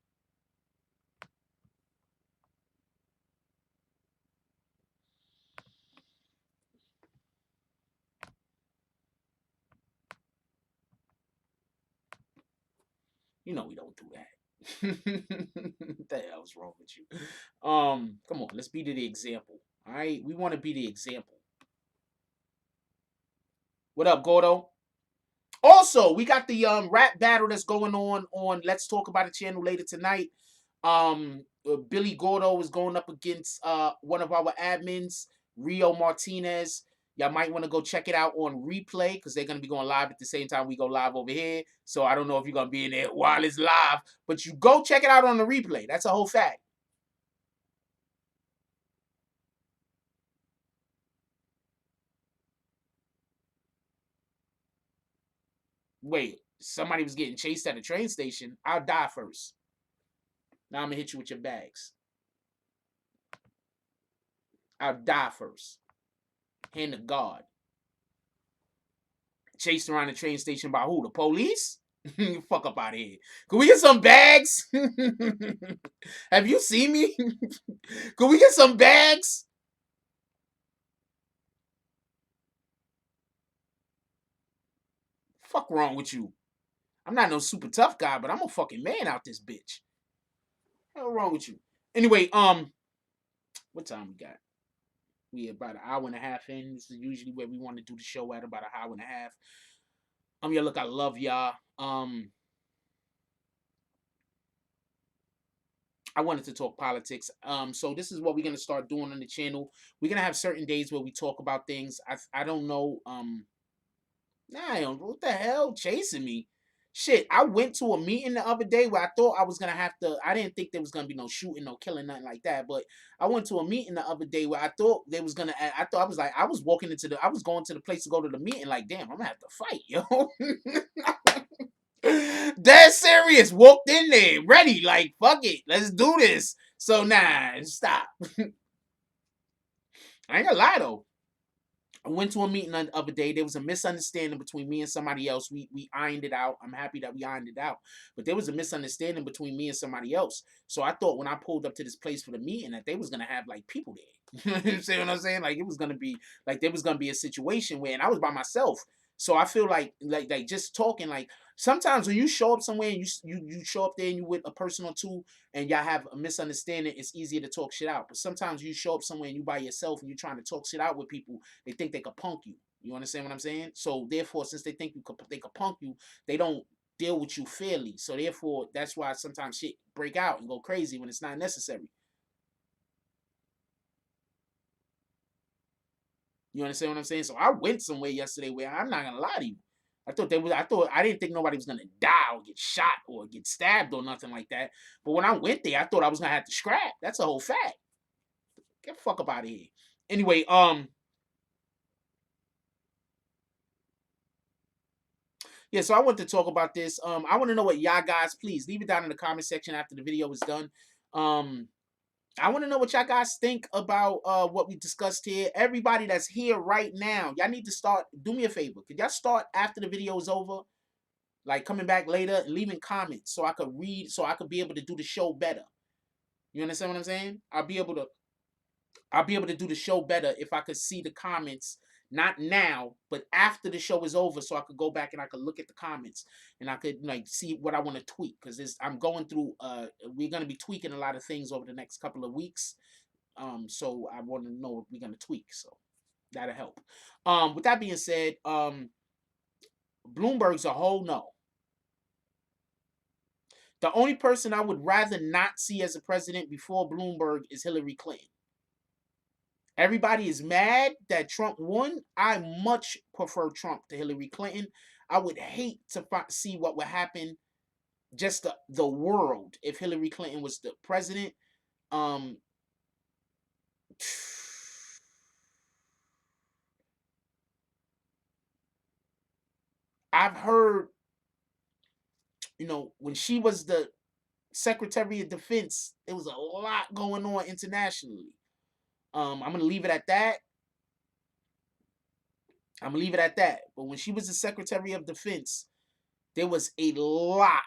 You know we don't do that. What the hell's wrong with you? Come on, let's be the example. All right, we want to be the example. What up, Gordo? Also, we got the rap battle that's going on Let's Talk About It channel later tonight. Billy Gordo is going up against one of our admins, Rio Martinez. Y'all might want to go check it out on replay because they're gonna be going live at the same time we go live over here. So I don't know if you're gonna be in there while it's live, but you go check it out on the replay. That's a whole fact. Wait, somebody was getting chased at a train station. I'll die first. Now I'm gonna hit you with your bags. I'll die first. Hand to God. Chased around the train station by who? The police? Fuck up out of here. Can we get some bags? Have you seen me? Can we get some bags? Fuck wrong with you? I'm not no super tough guy, but I'm a fucking man out this bitch. What's wrong with you? Anyway, what time we got? We about an hour and a half in. This is usually where we want to do the show at, about an hour and a half. Look, I love y'all. I wanted to talk politics. So this is what we're gonna start doing on the channel. We're gonna have certain days where we talk about things. I don't know. Nah, I don't, what the hell chasing me? Shit, I went to a meeting the other day where I thought I was gonna have to. I didn't think there was gonna be no shooting, no killing, nothing like that. But I went to a meeting the other day where I thought they was gonna. I thought I was like, I was walking into the. I was going to the place to go to the meeting. Like, damn, I'm gonna have to fight, yo. Dead serious. Walked in there, ready. Like, fuck it, let's do this. So nah, stop. I ain't gonna lie though. I went to a meeting the other day. There was a misunderstanding between me and somebody else. We ironed it out. I'm happy that we ironed it out. But there was a misunderstanding between me and somebody else. So I thought when I pulled up to this place for the meeting that they was gonna have like people there. You see what I'm saying? Like it was gonna be like there was gonna be a situation where and I was by myself. So I feel like just talking like sometimes when you show up somewhere and you show up there and you with a person or two and y'all have a misunderstanding, it's easier to talk shit out. But sometimes you show up somewhere and you by yourself and you're trying to talk shit out with people, they think they could punk you. You understand what I'm saying? So therefore, since they think they could punk you, they don't deal with you fairly. So therefore, that's why sometimes shit break out and go crazy when it's not necessary. You understand what I'm saying? So I went somewhere yesterday where I'm not gonna lie to you. I didn't think nobody was gonna die or get shot or get stabbed or nothing like that. But when I went there, I thought I was gonna have to scrap. That's a whole fact. Get the fuck up out of here. Anyway, yeah, so I want to talk about this. I want to know what y'all guys, please leave it down in the comment section after the video is done. Um, I want to know what y'all guys think about what we discussed here. Everybody that's here right now, y'all need to start. Do me a favor. Could y'all start after the video is over? Like coming back later and leaving comments so I could read, so I could be able to do the show better. You understand what I'm saying? I'll be able to do the show better if I could see the comments, not now, but after the show is over, so I could go back and I could look at the comments and I could like see what I want to tweak because I'm going through. We're gonna be tweaking a lot of things over the next couple of weeks. So I want to know what we're gonna tweak. So that'll help. With that being said, Bloomberg's a whole no. The only person I would rather not see as a president before Bloomberg is Hillary Clinton. Everybody is mad that Trump won. I much prefer Trump to Hillary Clinton. I would hate to see what would happen just the world if Hillary Clinton was the president. Um, I've heard, when she was the Secretary of Defense, there was a lot going on internationally. I'm gonna leave it at that. But when she was the Secretary of Defense, there was a lot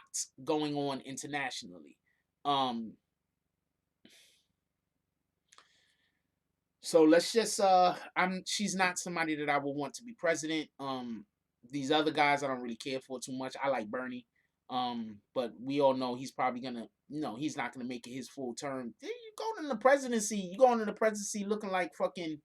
going on internationally. Um, so let's just she's not somebody that I would want to be president. These other guys I don't really care for too much. I like Bernie. But we all know he's probably gonna, he's not gonna make it his full term. You go in the presidency, looking like fucking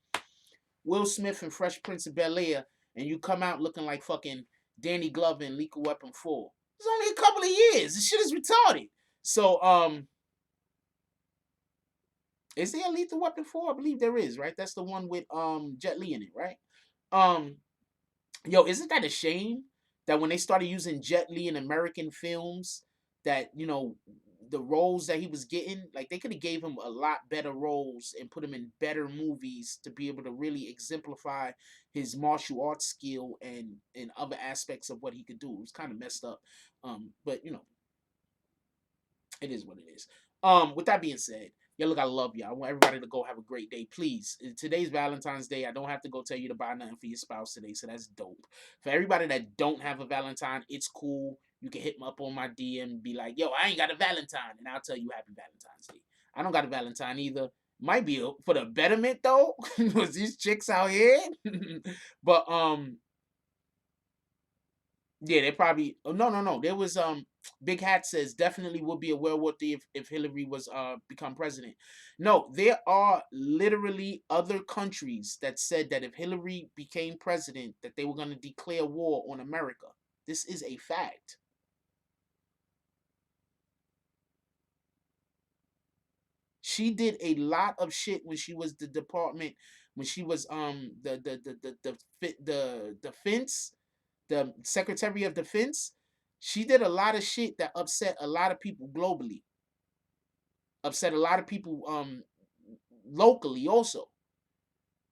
Will Smith and Fresh Prince of Bel-Air, and you come out looking like fucking Danny Glover and Lethal Weapon 4. It's only a couple of years. This shit is retarded. So, is there a Lethal Weapon 4? I believe there is, right? That's the one with Jet Li in it, right? Um, Yo, isn't that a shame that when they started using Jet Li in American films, that the roles that he was getting, like they could have gave him a lot better roles and put him in better movies to be able to really exemplify his martial arts skill and other aspects of what he could do. It was kind of messed up, but it is what it is. With that being said, yeah, look, I love y'all. I want everybody to go have a great day. Please, today's Valentine's Day. I don't have to go tell you to buy nothing for your spouse today, so that's dope. For everybody that don't have a Valentine, it's cool. You can hit me up on my DM and be like, yo, I ain't got a Valentine. And I'll tell you happy Valentine's Day. I don't got a Valentine either. Might be for the betterment though. Was these chicks out here? But yeah, they probably no. There was Big Hat says definitely would be a World War III if Hillary was become president. No, there are literally other countries that said that if Hillary became president, that they were gonna declare war on America. This is a fact. She did a lot of shit when she was the department, when she was the defense, the Secretary of Defense. She did a lot of shit that upset a lot of people globally. Upset a lot of people locally also.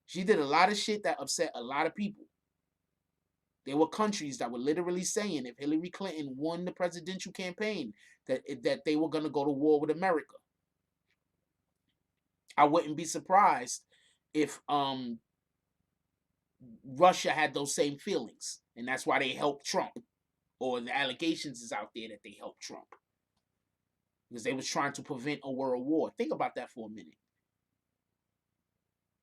She did a lot of shit that upset a lot of people. There were countries that were literally saying if Hillary Clinton won the presidential campaign that they were gonna go to war with America. I wouldn't be surprised if Russia had those same feelings, and that's why they helped Trump, or the allegations is out there that they helped Trump because they was trying to prevent a world war. Think about that for a minute.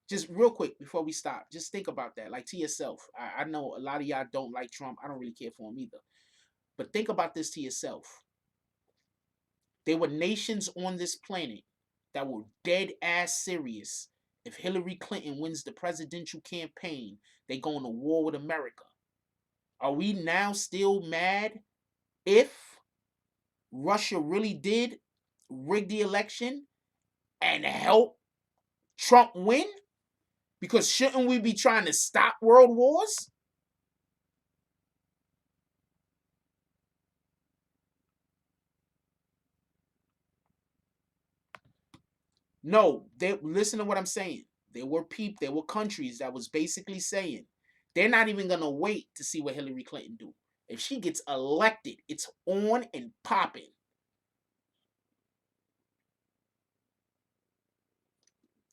Just real quick before we stop, just think about that, like to yourself. I know a lot of y'all don't like Trump. I don't really care for him either. But think about this to yourself. There were nations on this planet that were dead ass serious. If Hillary Clinton wins the presidential campaign, they go into war with America. Are we now still mad if Russia really did rig the election and help Trump win? Because shouldn't we be trying to stop world wars? No, they listen to what I'm saying. There were countries that was basically saying they're not even gonna wait to see what Hillary Clinton do. If she gets elected, it's on and popping.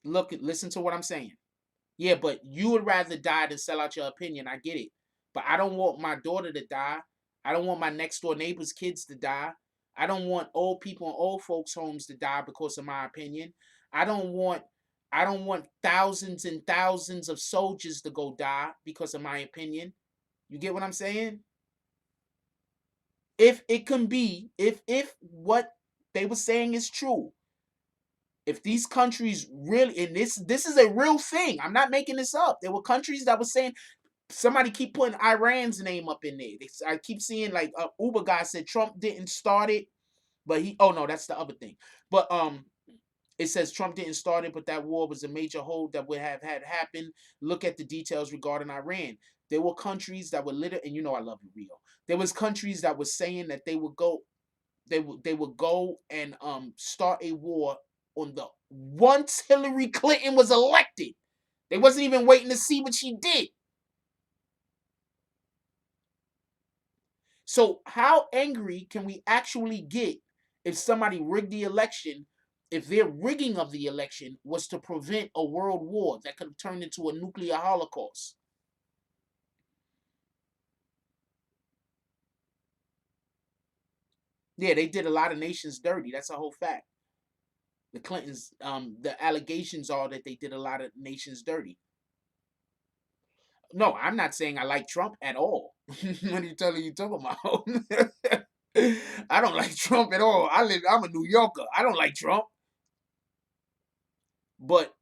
Look, listen to what I'm saying. Yeah, but you would rather die than sell out your opinion. I get it. But I don't want my daughter to die. I don't want my next door neighbor's kids to die. I don't want old people in old folks' homes to die because of my opinion. I don't want I don't want thousands and thousands of soldiers to go die because of my opinion. You get what I'm saying? If it can be, if what they were saying is true, if these countries really, and this is a real thing, I'm not making this up. There were countries that were saying, somebody keep putting Iran's name up in there. I keep seeing like Uber guy said Trump didn't start it, but he, oh no, that's the other thing. But it says Trump didn't start it, but that war was a major hold that would have had happened. Look at the details regarding Iran. There were countries that were literally, and you know I love you, Rio. There was countries that were saying that they would go, they would go and start a war on the once Hillary Clinton was elected. They wasn't even waiting to see what she did. So how angry can we actually get if somebody rigged the election, if their rigging of the election was to prevent a world war that could have turned into a nuclear holocaust? Yeah, they did a lot of nations dirty. That's a whole fact. The Clintons, the allegations are that they did a lot of nations dirty. No, I'm not saying I like Trump at all. What are you telling you talking about? I don't like Trump at all. I'm a New Yorker. I don't like Trump. But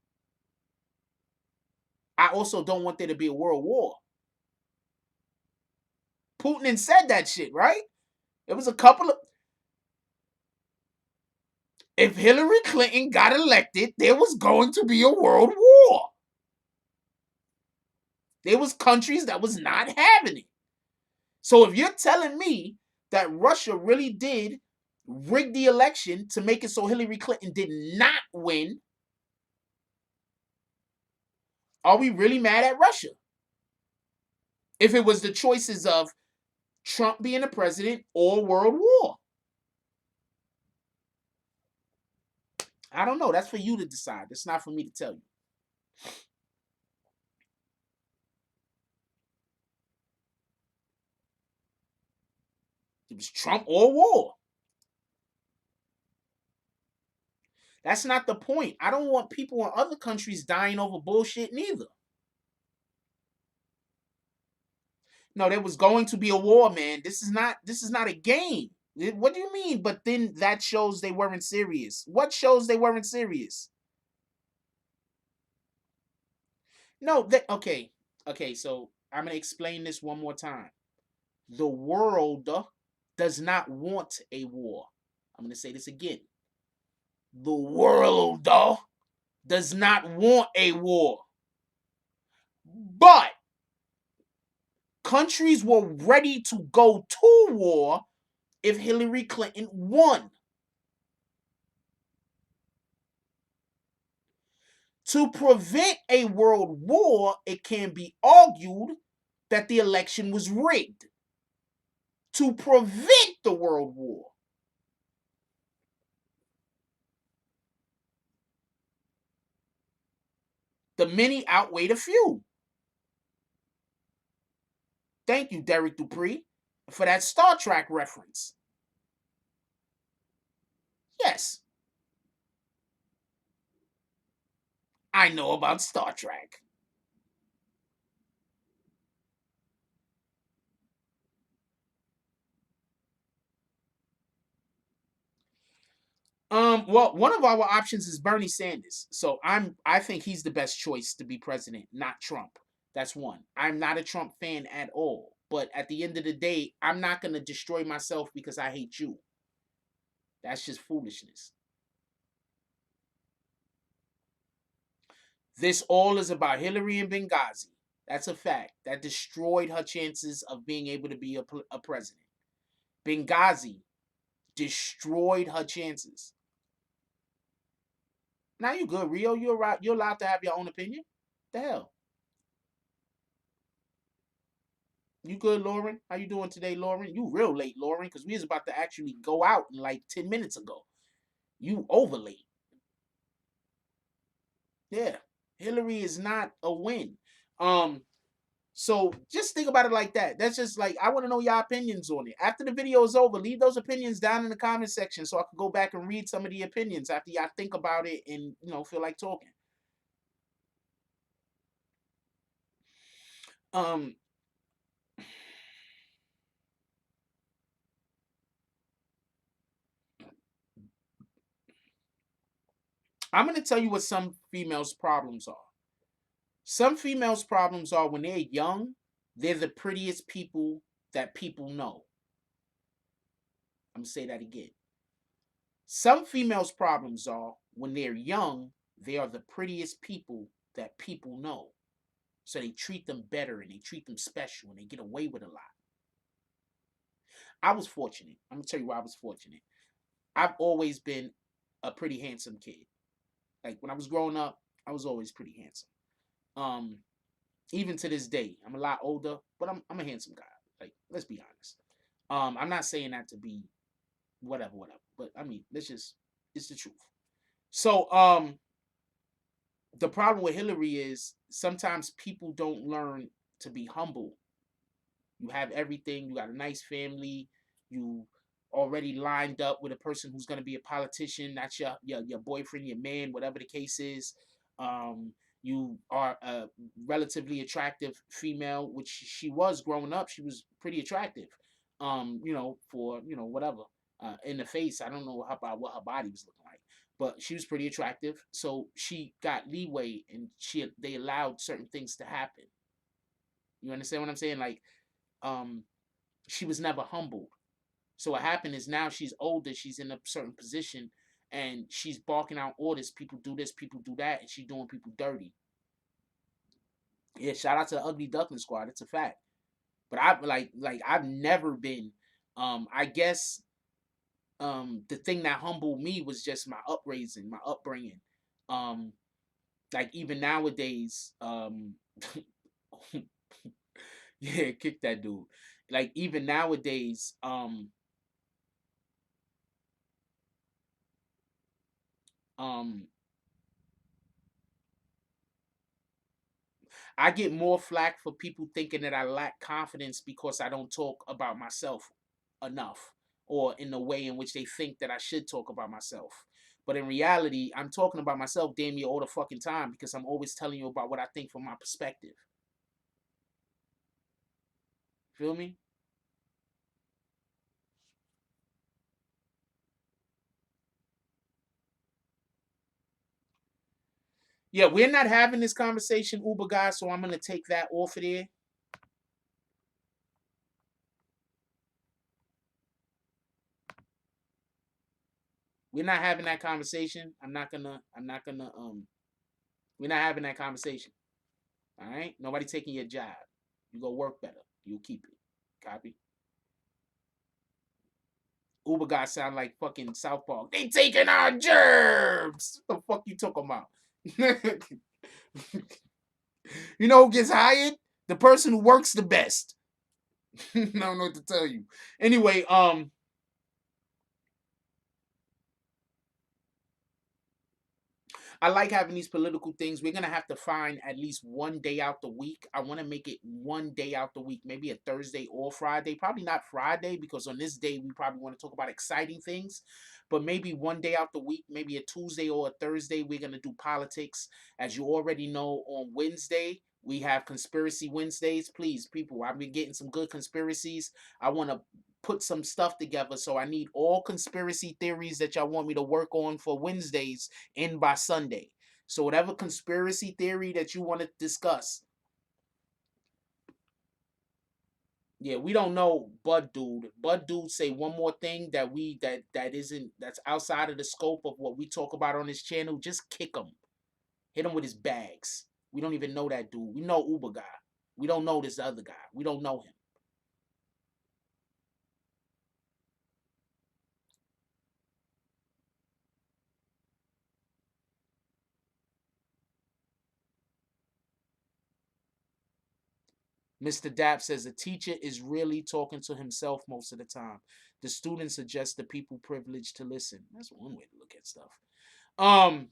I also don't want there to be a world war. Putin said that shit, right? It was a couple of. If Hillary Clinton got elected, there was going to be a world war. There was countries that was not having it. So if you're telling me that Russia really did rig the election to make it so Hillary Clinton did not win, are we really mad at Russia? If it was the choices of Trump being the president or world war. I don't know. That's for you to decide. It's not for me to tell you. It was Trump or war. That's not the point. I don't want people in other countries dying over bullshit neither. No, there was going to be a war, man. This is not a game. What do you mean? But then that shows they weren't serious. What shows they weren't serious? No, that okay. Okay, so I'm gonna explain this one more time. The world does not want a war. I'm gonna say this again. The world does not want a war. But countries were ready to go to war if Hillary Clinton won. To prevent a world war, it can be argued that the election was rigged to prevent the world war. The many outweigh the few. Thank you, Derek Dupree, for that Star Trek reference. Yes, I know about Star Trek. Well, one of our options is Bernie Sanders. So I think he's the best choice to be president, not Trump. That's one. I'm not a Trump fan at all. But at the end of the day, I'm not gonna destroy myself because I hate you. That's just foolishness. This all is about Hillary and Benghazi. That's a fact. That destroyed her chances of being able to be a president. Benghazi destroyed her chances. Now you good, Rio. You're allowed to have your own opinion. The hell. You good, Lauren? How you doing today, Lauren? You real late, Lauren, because we was about to actually go out in like 10 minutes ago. You over late. Yeah. Hillary is not a win. Um, so just think about it like that. That's just like I want to know your opinions on it. After the video is over, leave those opinions down in the comment section so I can go back and read some of the opinions after y'all think about it and feel like talking. Um, I'm gonna tell you what some females' problems are. Some females' problems are when they're young, they're the prettiest people that people know. I'm gonna say that again. Some females' problems are when they're young, they are the prettiest people that people know. So they treat them better and they treat them special and they get away with a lot. I was fortunate. I'm gonna tell you why I was fortunate. I've always been a pretty handsome kid. Like when I was growing up, I was always pretty handsome. Um, Even to this day, I'm a lot older, but I'm a handsome guy. Like, let's be honest. I'm not saying that to be whatever. But I mean, it's the truth. So, the problem with Hillary is sometimes people don't learn to be humble. You have everything. You got a nice family. You already lined up with a person who's going to be a politician. That's your boyfriend, your man, whatever the case is. Um, you are a relatively attractive female, which she was growing up. She was pretty attractive. For whatever in the face. I don't know about what her body was looking like, but she was pretty attractive. So she got leeway, and they allowed certain things to happen. You understand what I'm saying? Like, um, she was never humbled. So what happened is now she's older, she's in a certain position, and she's barking out orders. People do this, people do that, and she's doing people dirty. Yeah, shout out to the Ugly Duckling Squad. It's a fact. But I've never been. I guess the thing that humbled me was just my upraising, my upbringing. Um, like even nowadays, yeah, kick that dude. Like even nowadays, um, I get more flack for people thinking that I lack confidence because I don't talk about myself. enough, or in the way in which they think that I should talk about myself. But in reality, I'm talking about myself damn near all the fucking time because I'm always telling you about what I think from my perspective. Feel me? Yeah, we're not having this conversation, Uber guys, so I'm gonna take that off of there. We're not having that conversation. We're not having that conversation. All right? Nobody taking your job. You go work better. You'll keep it. Copy? Uber guys sound like fucking South Park. They taking our germs. What the fuck you talking about? You know who gets hired? The person who works the best. I don't know what to tell you. Anyway, I like having these political things. We're gonna have to find at least one day out the week. I want to make it one day out the week, maybe a Thursday or Friday. Probably not Friday because on this day we probably want to talk about exciting things. But maybe one day out the week, maybe a Tuesday or a Thursday, we're gonna do politics. As you already know, on Wednesday we have conspiracy Wednesdays. Please, people, I've been getting some good conspiracies. I want to put some stuff together, so I need all conspiracy theories that y'all want me to work on for Wednesdays in by Sunday. So whatever conspiracy theory that you want to discuss. Yeah, we don't know Bud Dude. Bud Dude say one more thing that that's outside of the scope of what we talk about on this channel. Just kick him. Hit him with his bags. We don't even know that dude. We know Uber guy. We don't know this other guy. We don't know him. Mr. Dapp says the teacher is really talking to himself most of the time. The students are just the people privileged to listen. That's one way to look at stuff. Um,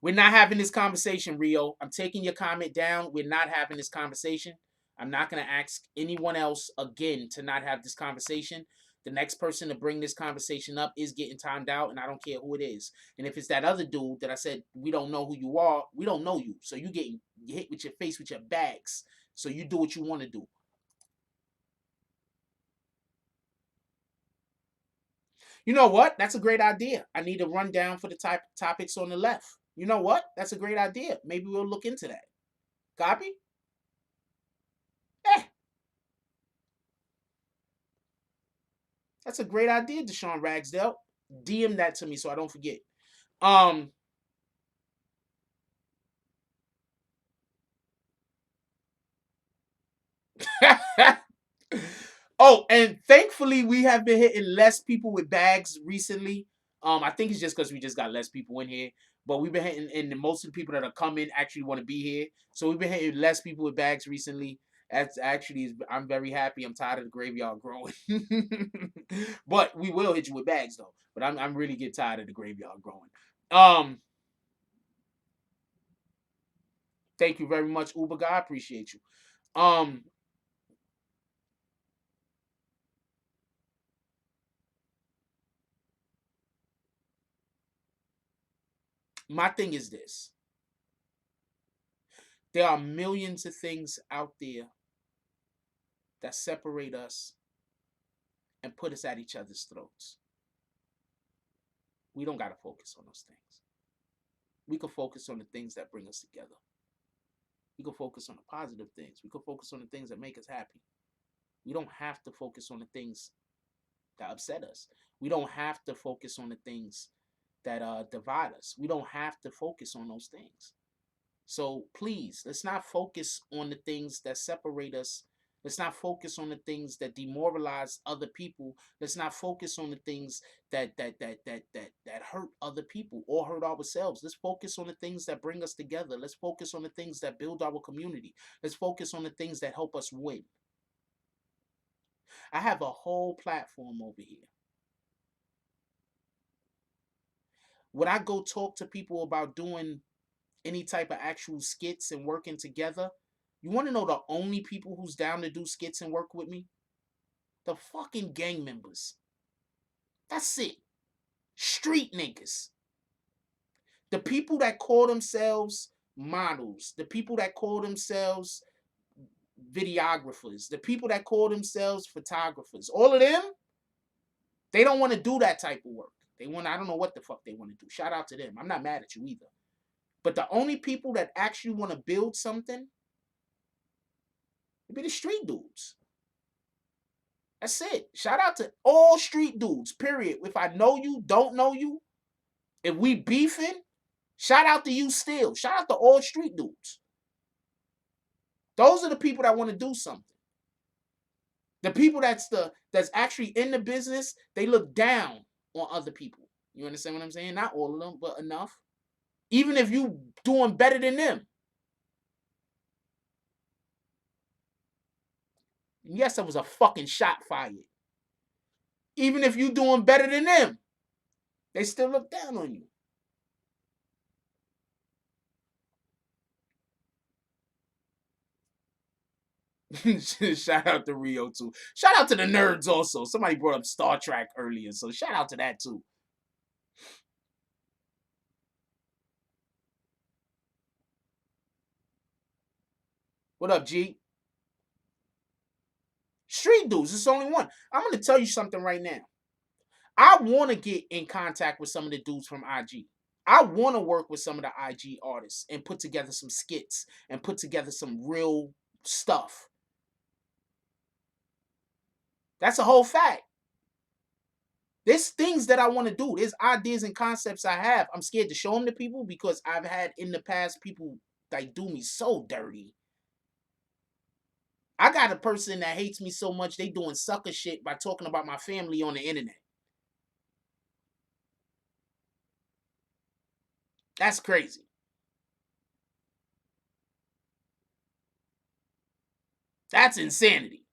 we're not having this conversation, Rio. I'm taking your comment down. We're not having this conversation. I'm not going to ask anyone else again to not have this conversation. The next person to bring this conversation up is getting timed out, and I don't care who it is. And if it's that other dude that I said we don't know who you are, we don't know you. So you getting hit with your face with your bags. So you do what you want to do. You know what? That's a great idea. I need a rundown for the type topics on the left. You know what? That's a great idea. Maybe we'll look into that. Copy? Eh, that's a great idea, Deshaun Ragsdale. DM that to me so I don't forget. Um, oh, and thankfully we have been hitting less people with bags recently. I think it's just because we just got less people in here. But we've been hitting, and most of the people that are coming actually want to be here. So we've been hitting less people with bags recently. That's actually, I'm very happy. I'm tired of the graveyard growing. But we will hit you with bags though. But I'm really get tired of the graveyard growing. Um, thank you very much, Uber guy. I appreciate you. Um, my thing is this. There are millions of things out there that separate us and put us at each other's throats. We don't got to focus on those things. We can focus on the things that bring us together. We can focus on the positive things. We can focus on the things that make us happy. We don't have to focus on the things that upset us. We don't have to focus on the things that divide us. We don't have to focus on those things. So please, let's not focus on the things that separate us. Let's not focus on the things that demoralize other people. Let's not focus on the things that hurt other people or hurt ourselves. Let's focus on the things that bring us together. Let's focus on the things that build our community. Let's focus on the things that help us win. I have a whole platform over here. When I go talk to people about doing any type of actual skits and working together, you want to know the only people who's down to do skits and work with me? The fucking gang members. That's it. Street niggas. The people that call themselves models, the people that call themselves videographers, the people that call themselves photographers, all of them, they don't want to do that type of work. They want, I don't know what the fuck they want to do. Shout out to them. I'm not mad at you either. But the only people that actually want to build something would be the street dudes. That's it. Shout out to all street dudes, period. If I know you, don't know you, if we beefing, shout out to you still. Shout out to all street dudes. Those are the people that want to do something. The people that's actually in the business, they look down on other people. You understand what I'm saying? Not all of them, but enough. Even if you doing better than them. Yes, there was a fucking shot fired. Even if you doing better than them, they still look down on you. Shout out to Rio too. Shout out to the nerds also. Somebody brought up Star Trek earlier, so shout out to that too. What up, G? Street dudes, it's only one. I'm gonna tell you something right now. I want to get in contact with some of the dudes from IG. I want to work with some of the IG artists and put together some skits and put together some real stuff. That's a whole fact. There's things that I want to do. There's ideas and concepts I have. I'm scared to show them to people because I've had in the past people like do me so dirty. I got a person that hates me so much they doing sucker shit by talking about my family on the internet. That's crazy. That's insanity.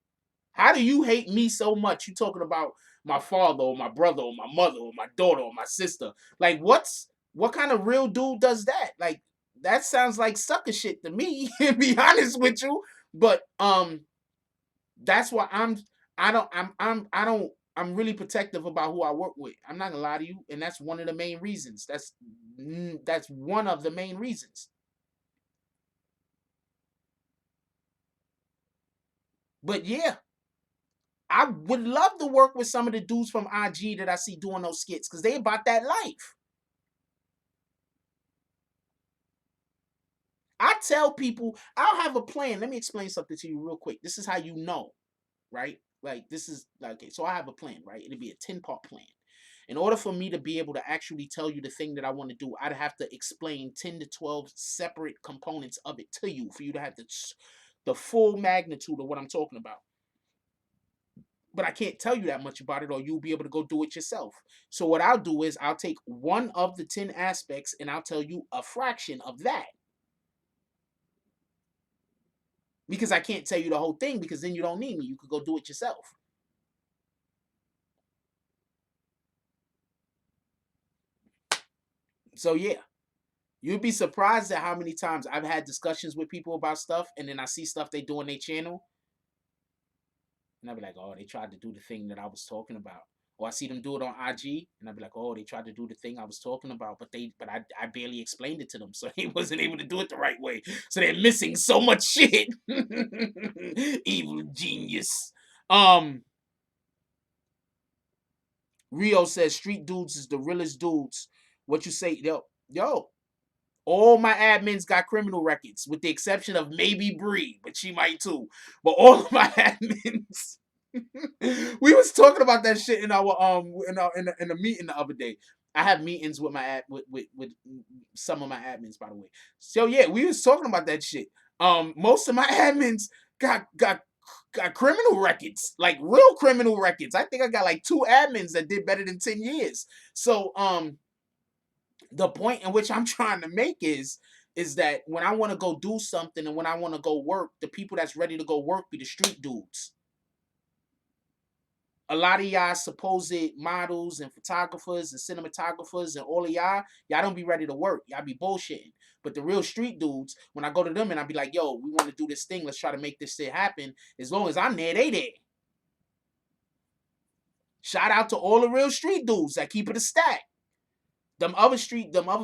How do you hate me so much? You talking about my father or my brother or my mother or my daughter or my sister? Like, what kind of real dude does that? Like, that sounds like sucker shit to me, to be honest with you. But that's why I'm really protective about who I work with. I'm not gonna lie to you, and that's one of the main reasons. That's one of the main reasons. But yeah, I would love to work with some of the dudes from IG that I see doing those skits because they about that life. I tell people I'll have a plan. Let me explain something to you real quick. This is how you know, right? Like this is okay. So I have a plan, right? It'll be a 10-part plan. In order for me to be able to actually tell you the thing that I want to do, I'd have to explain 10 to 12 separate components of it to you for you to have the full magnitude of what I'm talking about. But I can't tell you that much about it or you'll be able to go do it yourself. So what I'll do is I'll take one of the 10 aspects and I'll tell you a fraction of that. Because I can't tell you the whole thing because then you don't need me. You could go do it yourself. So yeah, you'd be surprised at how many times I've had discussions with people about stuff and then I see stuff they do on their channel and I'll be like, oh, they tried to do the thing that I was talking about. Or I see them do it on IG and I'll be like, oh, they tried to do the thing I was talking about, but I barely explained it to them, so they wasn't able to do it the right way. So they're missing so much shit. Evil genius. Rio says street dudes is the realest dudes. What you say, yo, all my admins got criminal records, with the exception of maybe Bree, but she might too. But all of my admins, we was talking about that shit in our in a meeting the other day. I have meetings with my with some of my admins, by the way. So yeah, we was talking about that shit. Most of my admins got criminal records, like real criminal records. I think I got like 2 admins that did better than 10 years. So the point in which I'm trying to make is that when I want to go do something and when I want to go work, the people that's ready to go work be the street dudes. A lot of y'all supposed models and photographers and cinematographers and all of y'all don't be ready to work. Y'all be bullshitting. But the real street dudes, when I go to them and I be like, yo, we want to do this thing. Let's try to make this shit happen. As long as I'm there, they there. Shout out to all the real street dudes that keep it a stack. Them other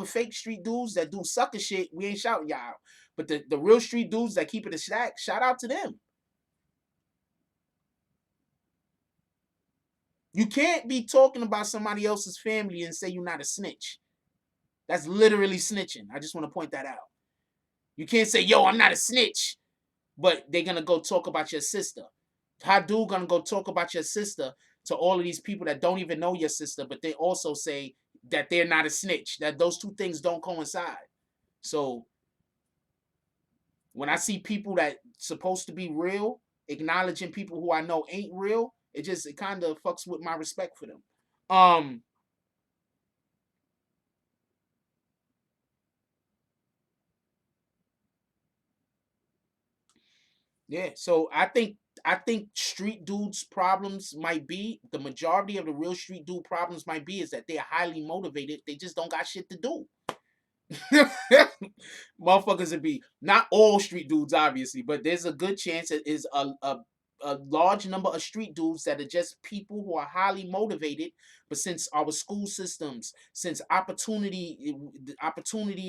fake street dudes that do sucker shit, we ain't shouting y'all out. But the real street dudes that keep it a stack, shout out to them. You can't be talking about somebody else's family and say you're not a snitch. That's literally snitching. I just want to point that out. You can't say, yo, I'm not a snitch, but they're going to go talk about your sister. How dude going to go talk about your sister to all of these people that don't even know your sister, but they also say that they're not a snitch, that those two things don't coincide. So when I see people that supposed to be real, acknowledging people who I know ain't real, it kind of fucks with my respect for them. Yeah, so I think street dudes' problems might be, the majority of the real street dude problems might be, is that they're highly motivated. They just don't got shit to do. Motherfuckers would be, not all street dudes obviously, but there's a good chance it is a large number of street dudes that are just people who are highly motivated, but since our school systems, since opportunity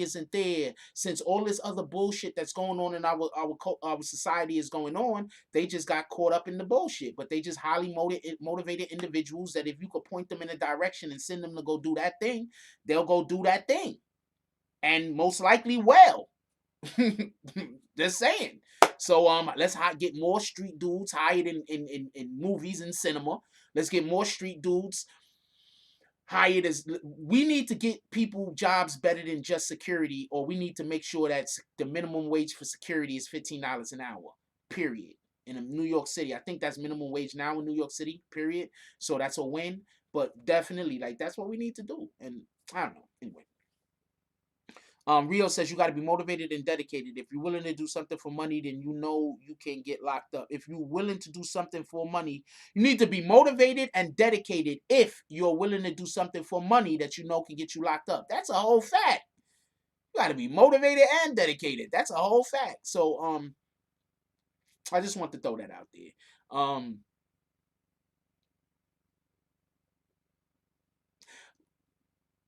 isn't there, since all this other bullshit that's going on in our society is going on, they just got caught up in the bullshit. But they just highly motivated individuals that if you could point them in a direction and send them to go do that thing, they'll go do that thing, and most likely well. Just saying. So let's get more street dudes hired in movies and cinema. Let's get more street dudes hired as, we need to get people jobs better than just security, or we need to make sure that the minimum wage for security is $15 an hour. Period. In New York City, I think that's minimum wage now in New York City. Period. So that's a win. But definitely, like, that's what we need to do. And I don't know. Anyway. Rio says you got to be motivated and dedicated. If you're willing to do something for money, then you know you can get locked up. If you're willing to do something for money, you need to be motivated and dedicated. If you're willing to do something for money that you know can get you locked up, that's a whole fact. You got to be motivated and dedicated. That's a whole fact. So I just want to throw that out there.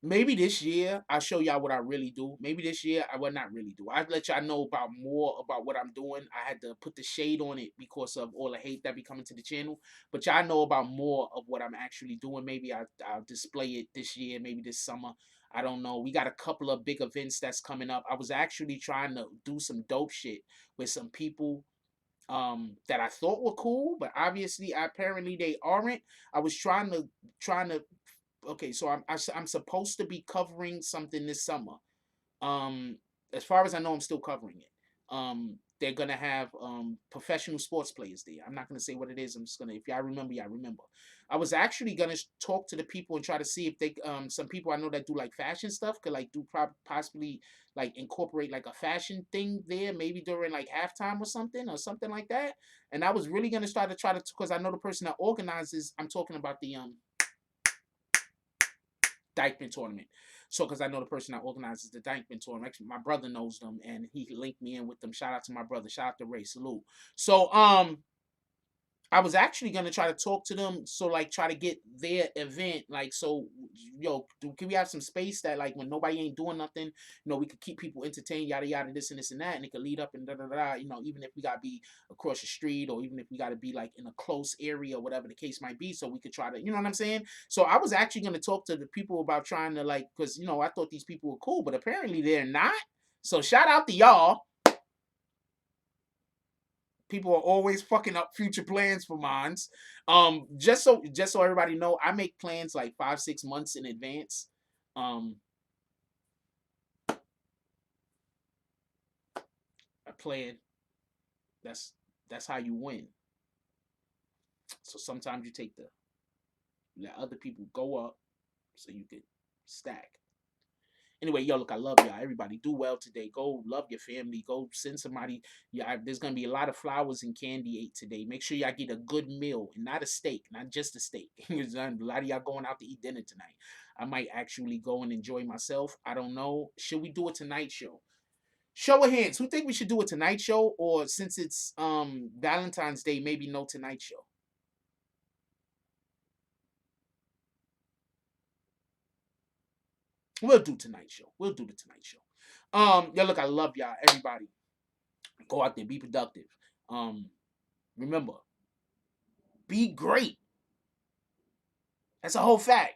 Maybe this year I'll show y'all what I really do. Maybe this year I will not really do. I'll let y'all know about more about what I'm doing. I had to put the shade on it because of all the hate that be coming to the channel. But y'all know about more of what I'm actually doing. Maybe I'll display it this year, maybe this summer. I don't know. We got a couple of big events that's coming up. I was actually trying to do some dope shit with some people that I thought were cool, but obviously apparently they aren't. I was trying to okay, so I'm supposed to be covering something this summer. Um, as far as I know, I'm still covering it. They're gonna have professional sports players there. I'm not gonna say what it is. I'm just gonna, if y'all remember, y'all remember. I was actually gonna talk to the people and try to see if they some people I know that do like fashion stuff could like do possibly like incorporate like a fashion thing there, maybe during like halftime or something like that. And I was really gonna start to try to, because I know the person that organizes. I'm talking about the Dykeman tournament. So, because I know the person that organizes the Dykeman tournament, actually, my brother knows them, and he linked me in with them. Shout out to my brother. Shout out to Ray. Salute. So, I was actually gonna try to talk to them, so like try to get their event, like, so yo, can we have some space that like when nobody ain't doing nothing, we could keep people entertained, yada yada, this and this and that, and it could lead up and da da da, even if we gotta be across the street, or even if we gotta be like in a close area, or whatever the case might be, so we could try to, you know what I'm saying? So I was actually gonna talk to the people about trying to like, because I thought these people were cool, but apparently they're not. So shout out to y'all. People are always fucking up future plans for mines. Just so everybody know, I make plans like 5-6 months in advance. I plan. That's how you win. So sometimes you let other people go up so you can stack. Anyway, yo, look, I love y'all. Everybody do well today. Go love your family. Go send somebody. Yeah, there's gonna be a lot of flowers and candy ate today. Make sure y'all get a good meal and not a steak, not just a steak. A lot of y'all going out to eat dinner tonight. I might actually go and enjoy myself. I don't know. Should we do a tonight show? Show of hands. Who think we should do a tonight show, or since it's Valentine's Day, maybe no tonight show? We'll do Tonight Show. We'll do the Tonight Show. Yeah, look, I love y'all. Everybody, go out there, be productive. Remember, be great. That's a whole fact.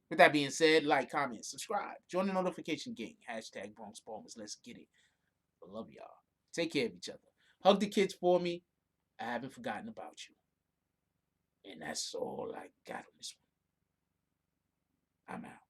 With that being said, like, comment, subscribe, join the notification gang. Hashtag Bronx Bombers. Let's get it. I love y'all. Take care of each other. Hug the kids for me. I haven't forgotten about you. And that's all I got on this one. I'm out.